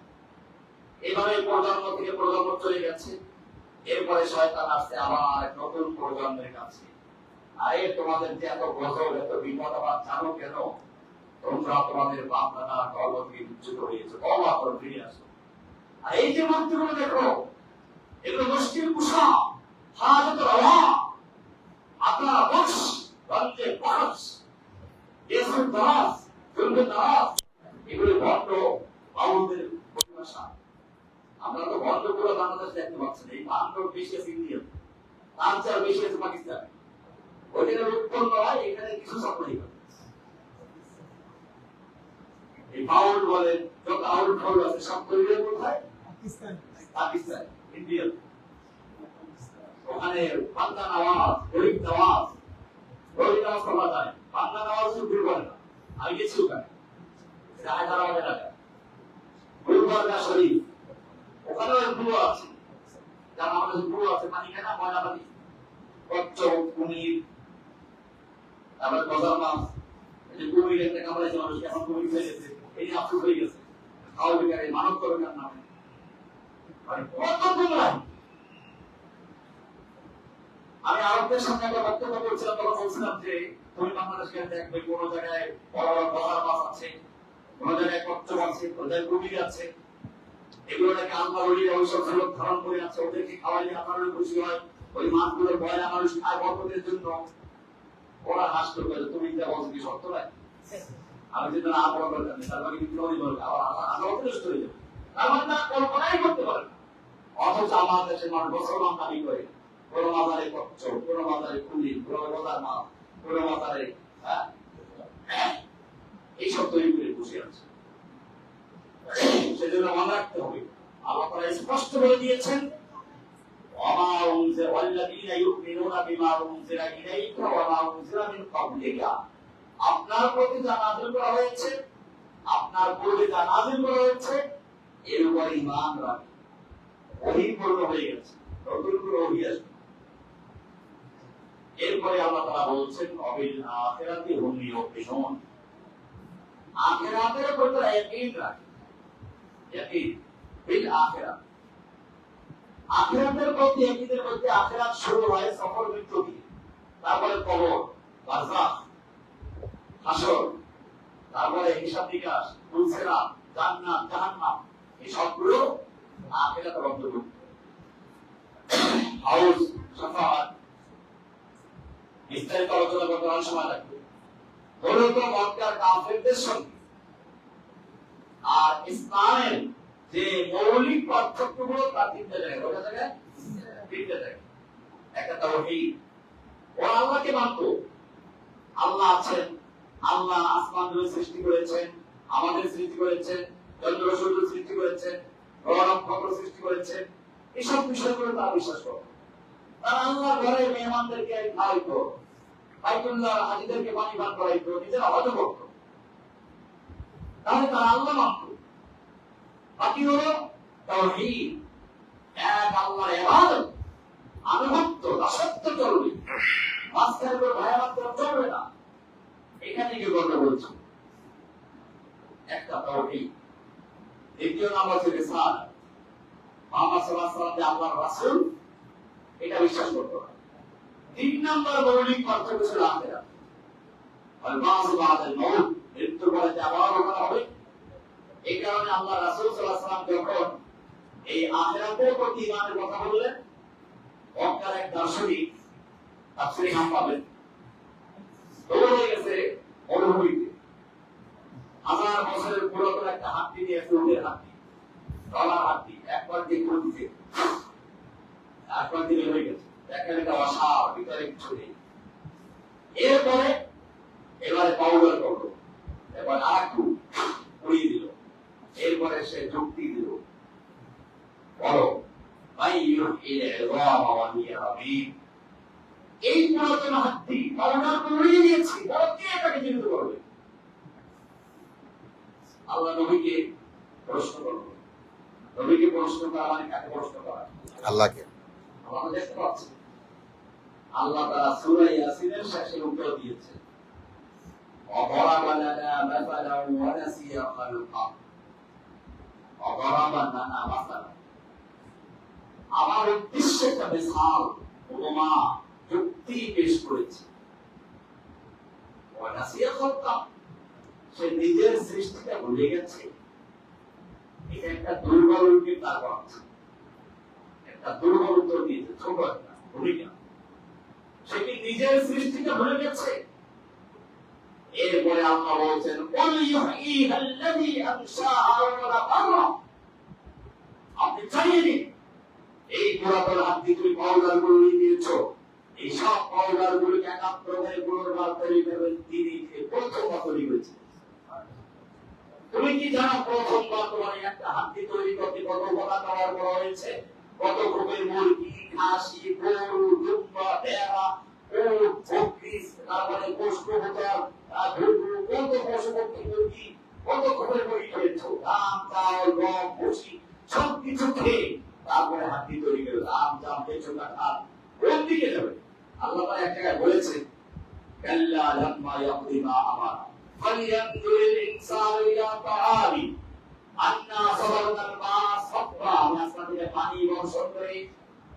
এইভাবে প্রজন্ম থেকে প্রজন্ম চলে গেছে। এরপরে শয়তান আসছে আবার এক নতুন প্রজন্মের কাছে, আরে তোমাদের যে এত গজব, এত বিপদ আবার জানো কেন? তোমরা তোমাদের বাপ দাদার গর্ব থেকে বিচ্যুত হয়েছে, তওবা করো, ফিরে আসো। আর এই যে মূর্তিগুলো দেখো, এগুলো মুশকিল কুশা, হাজাতুল আওয়া, আপনারা বস রঞ্জে পারস, ইয়েসুর দাস, জুলফির দাস, এগুলো ভণ্ড বাউলদের পরিভাষা। আমরা তো ভণ্ড পুরো বাংলাদেশ দেখতে পাচ্ছি না, এই ভণ্ড বেশি আছে ইন্ডিয়ান, তার চেয়ে বেশি আছে পাকিস্তান। ওইখানে উৎপন্ন হয়, এখানে কিছু সাপ্লাই করে। এই বাউল বলে যত আউল ফাউল আছে সব তৈরি কোথায়? পাকিস্তান, ইন্ডিয়ান। ওখানে বাংলা নামাজ, গরিব নামাজ, গরিব নামাজ পড়া যায়, বাংলা নামাজ শুরু করে না। আমি গেছি ওখানে, হায়দ্রাবাদের এলাকায় গুরুবারগা শরীফ, ওখানেও গুরু আছে, যারা আমাদের গুরু আছে, পানি খায় না, ময়লা পানি, কচ্ছপ, কুমির, তারপরে গজার মাছ। এই যে কুমির একটা কামড়াইছে মানুষ, এখন কুমির হয়ে গেছে, এই আফসোস হয়ে গেছে, খাওয়া বিকারে মানব করবেন নামে আমি আরবদের সামনে একটা বক্তব্য করছিলাম, তখন বলছিলাম যে তুমি বাংলাদেশকে দেখবে কোন জায়গায় বড় বড় গজার মাছ আছে, কোন জায়গায় কচ্ছপ আছে, কোন জায়গায় কুমির আছে, এগুলো নাকি আল্লাহ ওলিরা ওইসব সুযোগ ধারণ করে আছে, ওদেরকে খাওয়াইলে আপনারা খুশি হয়, ওই মাছগুলো বয়লা মানুষ খায় বরকতের জন্য। ওরা হাস করে বলে তুমি যা বলছো কি সত্য নয়? আমি যদি না বড় করে জানি তারপরে কিন্তু ওই বলবে আবার আল্লাহ অতিরিক্ত হয়ে যাবে, তার মানে না কল্পনাই করতে পারে না। অথচ আমার দেশের মানুষ মুসলমান দাবি করে কোনো মাজারে কচ্ছপ, কোনো মাজারে কুমির, কোনো গজার মাছ, কোনো মাজারে এইসব তৈরি করে বসে আছে। সেজন্য মনে রাখতে হবে, আল্লাহ তাআলা স্পষ্ট বলে দিয়েছেন ওমা উনজিলা ওয়াল্লাযীনা ইউমিনুনা বিমা উনজিলা ইলাইকা ওয়া মা উনজিলা মিন ক্বাবলিকা, আপনার প্রতি যা নাযিল করা হয়েছে, আপনার পূর্বে যা নাযিল করা হয়েছে, এর উপর ঈমান রাখে। ওহী পূর্ণ হয়ে গেছে, নতুন করে ওহী আসবে। এরপরে আল্লাহ তাআলা বলছেন অবিল আখিরাতি হুম ইউকিনুন, আখিরাতের উপর তারা ইয়াকিন রাখে। ইয়াকিন বিল আখিরাত, আখিরাতের প্রতি ইয়াকিনের মধ্যে আখিরাত শুরু হয় সফর মৃত্যু দিয়ে, তারপরে কবর, বারজাখ, হাসর, তারপরে হিসাব নিকাশ, ফুলসিরাত, জান্নাত, জাহান্নাম, এই সবগুলো আখিরাতের অন্তর্ভুক্ত। হাউস, শাফাআত, বিস্তারিত আলোচনা করতে অনেক সময় লাগবে। মূলত মক্কার কাফেরদের সঙ্গে আর ইসলামের যে মৌলিক পার্থক্যগুলো তার তিনটা জায়গায়, কয়টা জায়গায়? তিনটা জায়গায়। একটা তাওহীদ, ওরা আল্লাহকে মানত, আল্লাহ আছেন, আল্লাহ আসমান জমিন সৃষ্টি করেছেন, আমাদের সৃষ্টি করেছেন, চন্দ্র সূর্য সৃষ্টি করেছেন, নক্ষত্র সৃষ্টি করেছে, এসব বিষয়গুলো তারা বিশ্বাস করে। তারা আল্লাহ ঘরে মেহমানদেরকে খাওয়াইতো, বাইতুল্লাহ হাজিদেরকে পানি পান করাইতো, নিজেরা হজ করতো। তাহলে তারা আল্লাহ মানত। বাকি হলো তাওহীদ, এক আল্লাহর ইবাদত, আনুগত্য, দাসত্ব চলবে, মাঝখানে কোনো ভায়াবাদ চলবে না। এখানে কি কথা বলছি? একটা তাওহীদ। দ্বিতীয় নাম্বার হচ্ছে রিসালাত, মুহাম্মদ সাল্লাল্লাহু আলাইহি ওয়াসাল্লাম যে আল্লাহর রাসূল, এটা বিশ্বাস করতে হবে। তিন নাম্বার মৌলিক পার্থক্য ছিল আখিরাত, আল বা'স বা'দাল মাউত, মৃত্যুর পরে যে আবার করা হবে। এই কারণে আল্লাহ রাসূল সাল্লাল্লাহু আলাইহি ওয়াসাল্লাম যখন এই আখিরাতের প্রতি ঈমানের কথা বললেন, মক্কার এক দার্শনিক তাফসীরে নাম পাবেন, দৌড়ে গেছে মরুভূমিতে, 1000 বছরের পুরাতন একটা হাতি নিয়ে, উটের হাতি, গলার হাতি, একবার দিয়ে করে দিতে, একবার দিলে হয়ে গেছে। দেখেন এটা অসার, ভিতরে কিছু নেই। এরপরে এবারে পাউডার করলো, এবার আর একটু উড়িয়ে দিল, এরপরে সে যুক্তি দিল, বলো এই পুরাতন হাতি পাউডার করে উড়িয়ে দিয়েছি, বলো কে এটাকে জীবিত করবে? আল্লাহ নবীকে প্রশ্ন করলো। নবীকে প্রশ্ন করা মানে কাকে প্রশ্ন করা? আল্লাহকে। আমরা দেখতে পাচ্ছি আল্লাহ তাআলা সূরা ইয়াসিনের শেষে উত্তর দিয়েছে, অবরাবা লানা মাসালান ওয়া নাসিয়া খালকা, অবরাবা লানা মাসালান, আমার উদ্দেশ্যে একটা মিসাল, উপমা, যুক্তি পেশ করেছে। ওয়া নাসিয়া খালকা, সে নিজের সৃষ্টিটা ভুলে গেছে। এটা একটা দুর্বল উল্লেখ তার করা হচ্ছে, একটা দুর্বল উত্তর দিয়েছে, ছোট একটা ভূমিকা। সে কি নিজের সৃষ্টিটা ভুলে গেছে? এরপরে আল্লাহ বলছেন, কুল ইউহীহাল্লাযী আনশাআহা আওয়ালা মাররা, আপনি জানিয়ে দিন, এই পুরাতন হাতি তুমি পাউডার গুলো নিয়েছো, এই সব পাউডার গুলোকে একাত্র করে পুনর্বার তৈরি করবেন তিনি, প্রথমবার তৈরি করেছে। তুমি কি জানো প্রথমবার তোমার একটা হাতি তৈরি করতে কত কথা ব্যবহার করা হয়েছে? কত গ্রুপের মুরগি, খাসি, গরু, দুম্বা, ভেড়া, উট, বকরি, তারপরে পশু, কত পশু পক্ষী, মুরগি, কত গ্রুপের মুরগি খেয়েছো, ধান, চাল, গম, ভুসি, সব কিছু খেয়ে তারপরে হাতি তৈরি করে আম, জাম, পেঁচো, কাঁঠাল, কোন দিকে যাবে? আল্লাহ তাআলা এক জায়গায় বলেছেন, কাল্লা লাম্মা ইয়াকদি মা আমারা فلينظر الإنسان إلى طعامه أنا صببنا الماء صبا, আমি আসমান থেকে পানি বর্ষণ করি,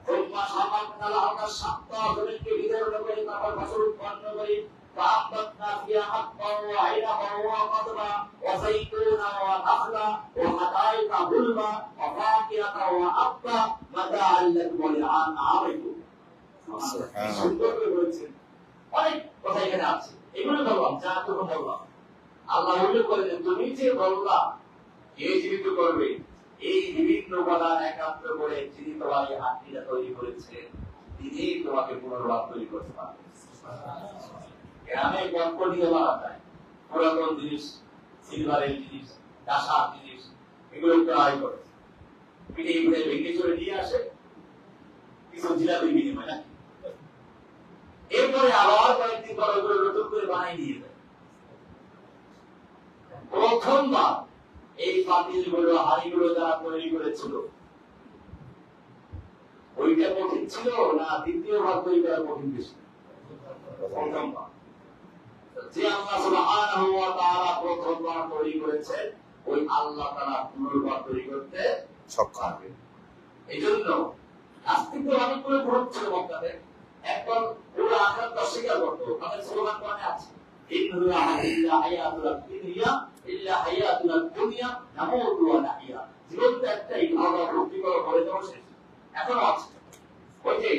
ثم شققنا الأرض شقا, জমিকে বিদীর্ণ করে তারপর ফসল উৎপন্ন করি, فأنبتنا فيها حبا وعنبا وقضبا وزيتونا ونخلا وحدائق غلبا وفاكهة وأبا متاعا لكم ولأنعامكم। সুন্দর করে বলেছেন, অনেক কথা এখানে আছে, এগুলো বললাম, যা তখন বললাম। আল্লাহ উল্লেখ করেন, তুমি যে বললা কে জীবিত করবে, এই বিভিন্ন উপাদান একাত্র করে যিনি তোমার এই হাতিটা তৈরি করেছে, তিনি তোমাকে পুনর্বার তৈরি করতে পারবেন। গ্রামে গল্প নিয়ে বলা যায়, পুরাতন জিনিস, সিলভারের জিনিস, কাঁসার জিনিস, এগুলো ক্রয় করে পিঠে পিঠে ভেঙে চলে নিয়ে আসে, কিছু জিলাপির বিনিময় নাকি, এরপরে আবার কয়েকদিন পর ওগুলো নতুন করে বানাই নিয়ে যায়। প্রথমবার এই পাতিলগুলো, হাড়িগুলো যারা তৈরি করেছিল, ওইটা কঠিন ছিল না দ্বিতীয়বার তৈরি করা কঠিন বেশি? প্রথমবার। যে আল্লাহ সুবহানাহু ওয়া তাআলা প্রথমবার তৈরি করেছেন, ওই আল্লাহ তাআলা পুনর্বার তৈরি করতে সক্ষম। এইজন্য নাস্তিকদের অনেকগুলো গ্রুপ ছিল মক্কাতে, একবার পুরো আখিরাত অস্বীকার করতো, তাদের স্লোগান কোরআনে আছে, ইন্না ইল্লা হায়াতুল দুনিয়া ইল্লা হায়াতুল দুনিয়া নামুতু ওয়া নাহইয়া, জীবনটা একটাই, খাওয়া রুটি করা করে দেওয়া শেষ। এখনো আছে, ওই যে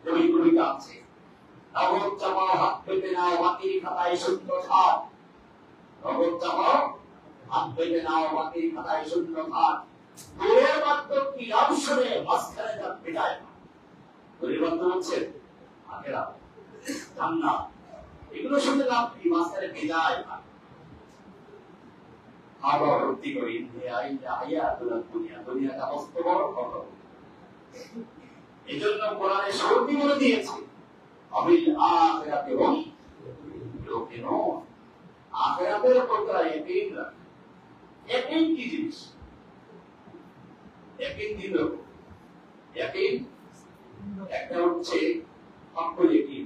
জমি ভূমিকা আছে, নগদ চাপাও হাত পেতে নাও বাকির খাতায় শূন্য খাত, নগদ চাপাও হাত পেতে নাও বাকির খাতায় শূন্য খাত, দূরের মাত্র কি অবসরে মাঝখানে তার বিদায়, দূরের মাত্র হচ্ছে আখেরাত, জান্নাত, এগুলো শুনে লাভ কি? মাঝখানে বিদায়। আবার ভর্তি করি দুনিয়াটা অস্ত বড় কত। এই জন্য কোরআনে শুরুতেই বলে দিয়েছে অবিল আখিরাতি হুম ইউকিনুন, আখিরাতের উপর তারা ইয়াকিন রাখে। ইয়াকিন কি জিনিস? ইয়াকিন তিন রকম। ইয়াকিন একটা হচ্ছে হক্কুল ইয়াকিন,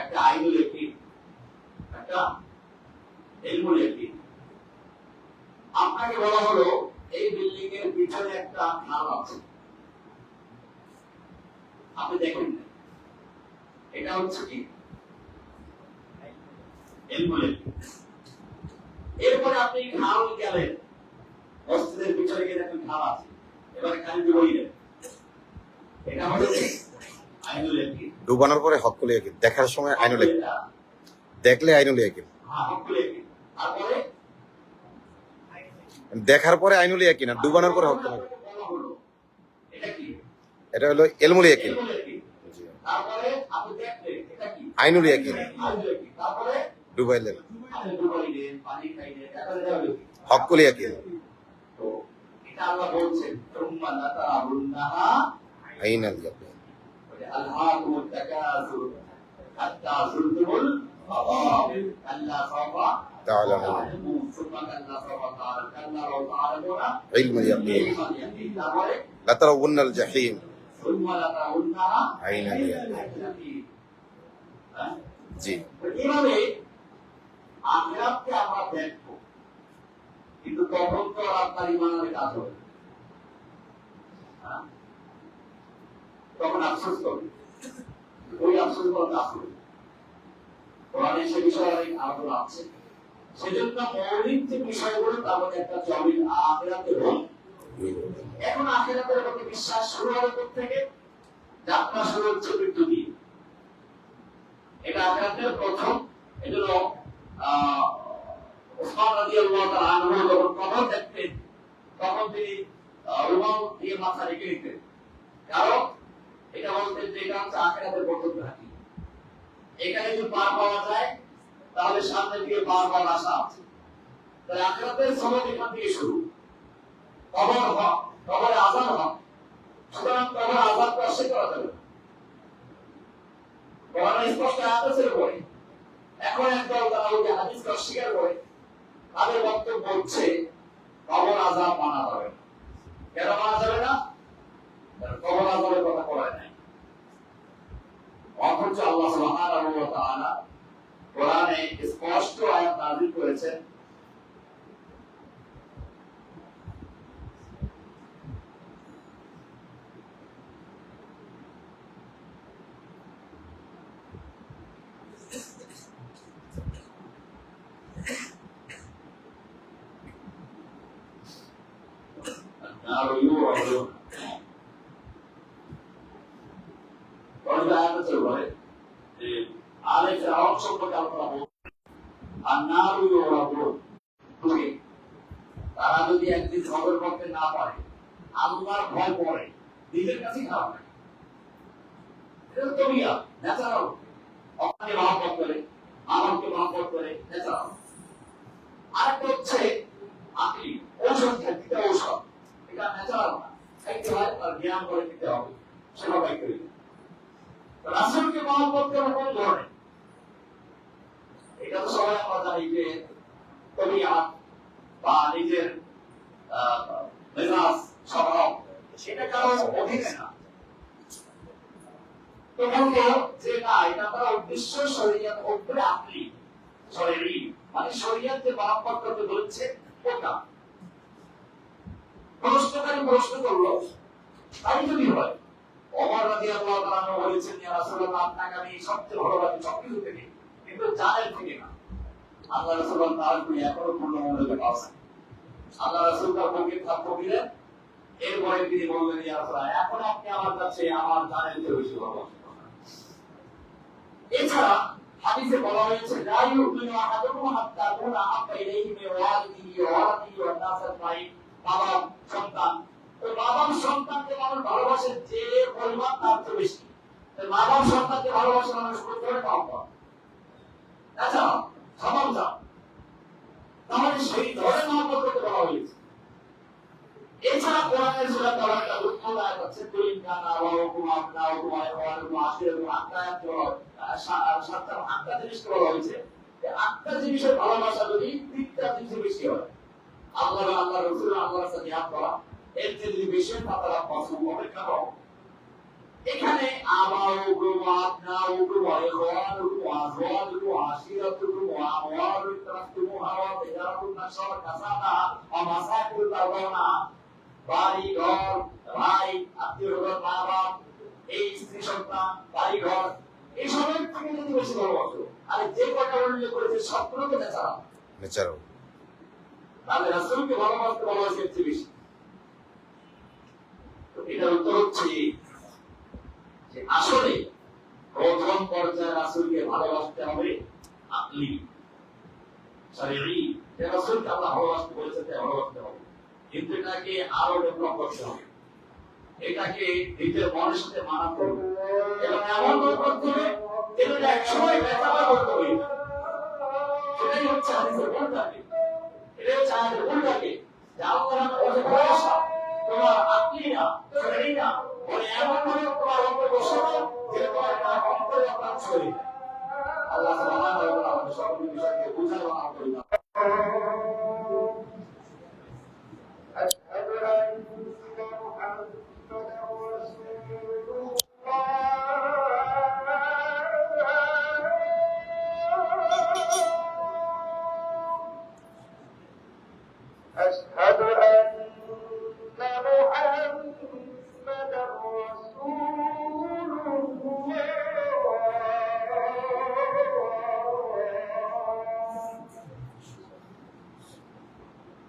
একটা আইনুল ইয়াকিন, একটা ইলমুল ইয়াকিন। আপনাকে বলা হলো এই বিল্ডিং এর পিছনে একটা খাল আছে, আপনি দেখেন না, এটা হচ্ছে কি ইলমুল ইয়াকিন। এরপরে আপনি খাল গেলেন, মসজিদের পিছনে গিয়ে দেখেন খাল আছে, এবারে খালি ডুবাইলেন, এটা হচ্ছে আইনুল ইয়াকিন। ডুবানোর পরে হক্কুল ইয়াকিন, দেখার সময় আইনুল ইয়াকিন, দেখলে আইনুল ইয়াকিন, হক্কুল ইয়াকিন। তারপরে দেখার পরে আইনুল ইয়াকিন, আর ডুবানোর পরে হক্কুল ইয়াকিন। বলা হলো এটা কি? এটা হলো ইলমুল ইয়াকিন। ইলমুল ইয়াকিন। তারপরে আপনি দেখলেন, এটা কি? আইনুল ইয়াকিন। আইনুল ইয়াকিন। তারপরে ডুবাইলেন, আপনি ডুবাইলেন, পানি খাইলেন, তারপরে এটা হলো কি? হক্কুল ইয়াকিন। তো এটা আল্লাহ বলছেন তুম্মা লাতারাবুন্নাহা আইনাল ইয়াকিন। আলহাকুমুত তাকাসুর হাত্তা যুরতুমুল মাকাবির আল্লাহ সাওফা তাআলামুন সুম্মা কাল্লা সাওফা তাআলামুন কাল্লা লাউ তাআলামুনা ইলমুল ইয়াকিন। ইলমাল ইয়াকিন। তারপরে লাতারাউন্নাল জাহিম সুম্মা লাতারাবুন্নাহা আইনাল ইয়াকিন। হ্যাঁ, জি, তো এইভাবে আখিরাতকে আমরা দেখব, কিন্তু তখন তো আর আপনার ইমানের কাজ হবে না। হ্যাঁ? তখন আফসোস করবে, ওই আফসোস করার কাজ হবে। কোরআনে সে বিষয়ে অনেক আলোচনা আছে। সেজন্য মৌলিক যে বিষয়গুলো তার মধ্যে একটা জমিন আখিরাতে রোল। এখন আখিরাতের প্রতি বিশ্বাস শুরু হবে থেকে, যাত্রা শুরু হচ্ছে মৃত্যু দিয়ে। এটা আখিরাতের প্রথম। এটা হলো ওসমান রাদিয়াল্লাহু তাআলা আনহু যখন কবর দেখতেন, তখন তিনি রুমাল দিয়ে মাথা রেখে নিতেন, কারণ এটা বলতেন যে এটা হচ্ছে আখিরাতের প্রথম ঘাঁটি। এখানে যদি পার পাওয়া যায় তাহলে সামনে দিয়ে পার পাওয়ার আশা আছে। তাহলে আখিরাতের সনদ এখান থেকে শুরু। কবর হক, কবরে আযাব হক, সুতরাং কবর আযাবকে অস্বীকার করা যাবে না। কোরআনে স্পষ্ট আয়াত আছে বলে। এখন একদল তারা ওই হাদিসকে অস্বীকার করে, তাদের বক্তব্য হচ্ছে কবর আযাব মানা যাবে না। কেন মানা যাবে না? কারণ কবর আযাবের কথা কোরআনে নাই। অথচ আল্লাহ সুবহানাহু ওয়া তাআলা কোরআনে স্পষ্ট আয়াত নাযিল করেছেন, النار يوعدون আয়াত আছে বলে যে আলে ফিরআউন সম্পর্কে আলোচনা বলছে النار يوعدون, তারা যদি একদিন সবর করতে না পারে, আল্লাহর ভয় করে, নিজের কাছেই খারাপ লাগে। এটা তো বিয়া ন্যাচারাল। অকালে মহব্বত করে, আমাকে মহব্বত করে, ন্যাচারাল। আরেকটা হচ্ছে আকলি, ঔষধ খেতে ঔষধ, এটা ন্যাচারাল না, খাইতে হয় আর জ্ঞান করে খেতে হবে, সেটা বাই করি। রাসূলকে মহব্বত করা কোন ধরনের? এটা তো সবাই আমরা জানি যে তবিয়াত বা নিজের মেজাজ স্বভাব, সেটা কারো অধীনে না। তো বলবো যে না, এটা তার উদ্দেশ্য শরীয়ত উপরে আকলি, শরীরী মানে শরীয়ত যে মহব্বত করতে বলছে ওটা। প্রশ্নকারী প্রশ্ন করলো, তাই যদি হয় ওমর রাদিয়াল্লাহু তাআলা আনহু বলেছেন, ইয়া রাসূলুল্লাহ, আপনাকে আমি সবচেয়ে ভালোবাসি সবকিছু থেকে, কিন্তু জানের থেকে না। আল্লাহ রাসূল তার কোন এখনো পূর্ণ মনোযোগ পাওয়া যায়। আল্লাহ রাসূল তার বুকে থাপ্পড় দিলেন, এরপরে তিনি বললেন, ইয়া রাসূলুল্লাহ, এখন আপনি আমার কাছে আমার জানের চেয়ে বেশি ভালোবাসেন। এছাড়া হাদিসে বলা হয়েছে, লা ইউমিনু আহাদুকুম হাত্তা কুনা আহাব্বা ইলাইহি মিন ওয়ালিদিহি ওয়া ওয়ালাদিহি ওয়ান নাস আজমাইন। বাবা সন্তান, তো বাবার সন্তানকে মানুষ ভালোবাসে যে পরিমাণ তার চেয়ে বেশি। বাবার সন্তানকে ভালোবাসে মানুষ কোন ধরনের পাপ করে? আচ্ছা, সমানতা। তাহলে সেই ধরনের মহব্বত করতে বলা হয়েছে। এছাড়া কোরআনের সূরা তাবারাকা উত্তর আয়াত আছে কুলিন কানা ওয়াহুকুম আবনাউকুম ওয়া ইখওয়ানুকুম আশিরাতুকুম আটটা জিনিস বলা হয়েছে। আটটা জিনিসের ভালোবাসা যদি তিনটা জিনিসের বেশি হয়, আল্লাহ আল্লাহ রাসূল আল্লাহর সাথে হাত করা, এর যদি বেশি হয় তারা পছন্দ হবে। কারণ এখানে আবাউকুম আবনাউকুম ওয়া ইখওয়ানুকুম ওয়া আযওয়াজুকুম ওয়া আশিরাতুকুম ওয়া আমওয়ালুন তারাফতুমুহা ওয়া তিজারাতুন তাখশাউনা কাসাদাহা ওয়া মাসাকিন তারদাউনাহা, বাড়ি ঘর, ভাই, আত্মীয়-স্বজন, মা বাপ, এই স্ত্রী সন্তান, বাড়ি ঘর, এই সবের থেকে যদি বেশি ভালোবাসো, আরে যে কয়টা উল্লেখ করেছে সবগুলো তো ন্যাচারাল, তাহলে রাসূলকে ভালোবাসতে ভালোবাসে এর চেয়ে বেশি। তো এটার উত্তর হচ্ছে যে আসলে প্রথম পর্যায়ে রাসূলকে ভালোবাসতে হবে আকলি শরঈ, যে রাসূলকে আল্লাহ ভালোবাসতে বলেছে তাই ভালোবাসতে হবে। কিন্তু এটাকে আরো ডেভেলপ করতে হবে, এটাকে নিজের মনের সাথে মানাতে হবে এবং এমন করতে হবে যেটা একসময় ব্যথা করতে হবে। সেটাই হচ্ছে হাদিসের উল্টাকে, এটাই হচ্ছে হাদিসের উল্টাকে, যে আল্লাহর কাছে ভালোবাসা তোমার আকলি না শরঈ না, মানে এমন ভাবে তোমার অন্তরে বসানো যে তোমার অন্তরে আপনার ছড়ি। আল্লাহ সুবহানাহু ওয়া তাআলা আমাদের সকল বিষয়কে বুঝার এবং আমল করি। أشهد أن محمدا رسول الله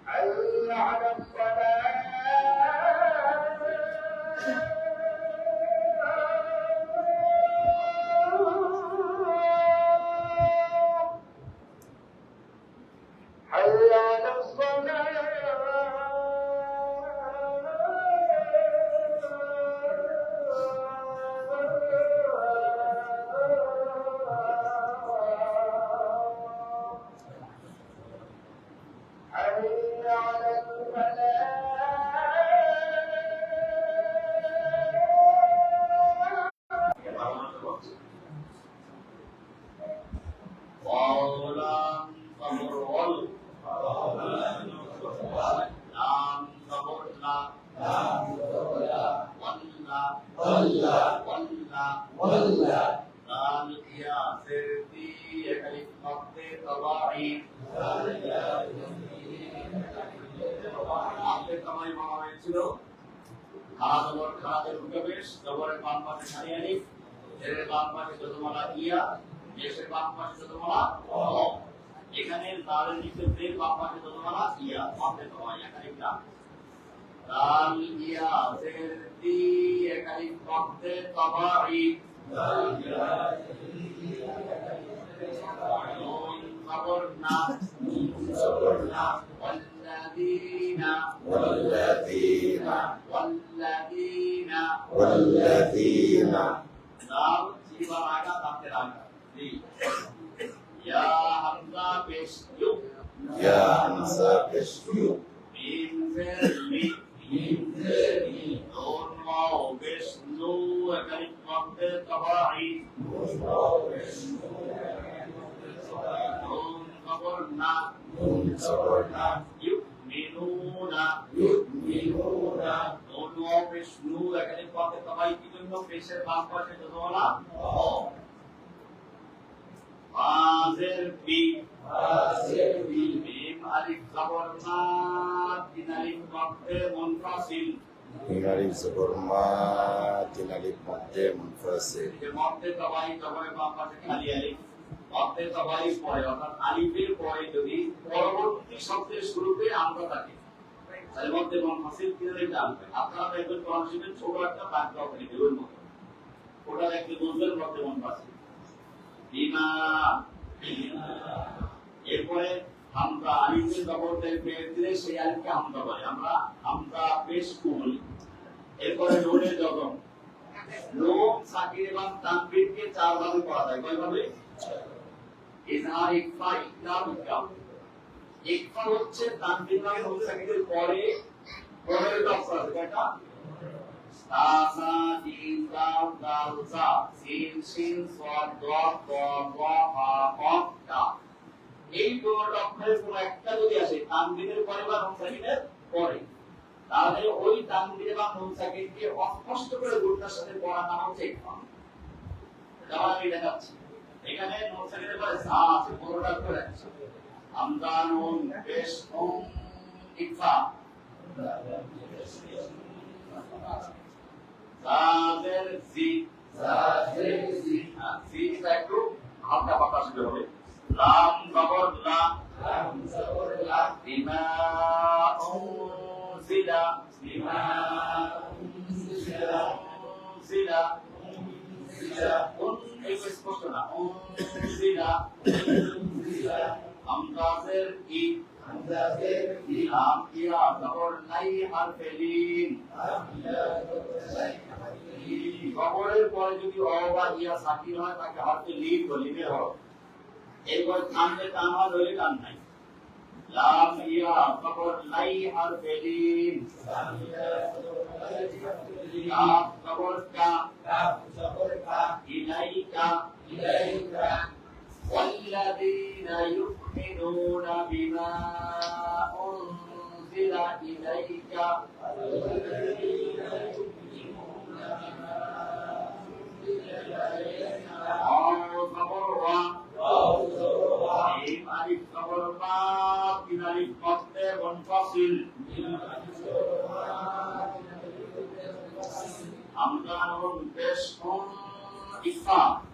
حي على الصلاة حي على এখানে দালের নিচে ফের বাম পাশে যতমালা ইয়া মাপতে তো হয় এখানে না দাল ইয়া ফের দি এখানে মাপতে তাবাই দাল ইয়া নুন সাবরনা والذين দাল জিবা আগা তাতে রাখা يا حمزة بشيو يا حمزة بشيو من فرمي نون واو بشنو وكلمة مقد طباعي نون صبرنا يؤمنون نون واو بشنو وكلمة مقد طباعي কি জন্য পেশের বাম পাশে যতলা فازر بي ميم ألف زبر ما تين ألف مقدر منفصل ميم ألف زبر ما تين ألف مقدر منفصل مقدر তবাই তবাই বাম পাশে খালি আলিফ মقدর তবাই পরে অর্থাৎ আলিফের পরে যদি পরবর্তী শব্দের শুরুতে আমরা থাকে তাহলে মقدر منفصل কিভাবে জানবে আপনারা দেখবেন কোরআন শরীফের ছোট একটা বাক্য আছে এর মতো ওটা দেখলে বুঝবেন মقدر منفصل বিমা এরপরে হামজা আলিফের জবর পেশ দিলে সেই আলিফকে হামজা বলে আমরা হামজা পেশ বলি। এরপরে নুনের জজম নুন সাকিন এবং তানবিনকে চার ভাবে পড়া যায় কয় ভাবে ইজহার ইকফা ইকরার ইকরাম ইকফা হচ্ছে তানবির মানে নুন সাকিনের পরে পরের অক্ষর আছে কয়টা তা সা জিম দাল দাল সা সিন শিন সাদ দ ত ব হা ক তা এই দুটো অক্ষরের কোন একটা যদি আসে তানবিনের পরে বা নুন সাকিনের পরে তাহলে ওই তানবির বা নুন সাকিনকে অস্পষ্ট করে গুণটার সাথে পড়া নাম হচ্ছে ইকফা। যেমন আমি দেখাচ্ছি এখানে নুন সাকিনের পরে সা আছে পুরোটা করে আছে হামজা নুন পেশ নুন ইকফা জাজের জি জিটা একটু হালকা বাতাস দিতে হবে লাম জবর লা বিমা উনজিলা এই স্পষ্ট না উনজিলা আমজাজের ই লাম ইয়া জবর লাই হারফে লিন খবরের পরে যদি অ বা ইয়া সাকিন হয় তাকে হারফে লিন বলিবে হয় এরপর থামলে কান হয় ধরে কান নাই লাম ইয়া খবর লাই হারফে লিন কাফ খবর কা ইলাইকা والذين يؤمنون بما أنزل إليك ألف خبر ما من ألف قصد منفصل حمزة نون بسم إخفاء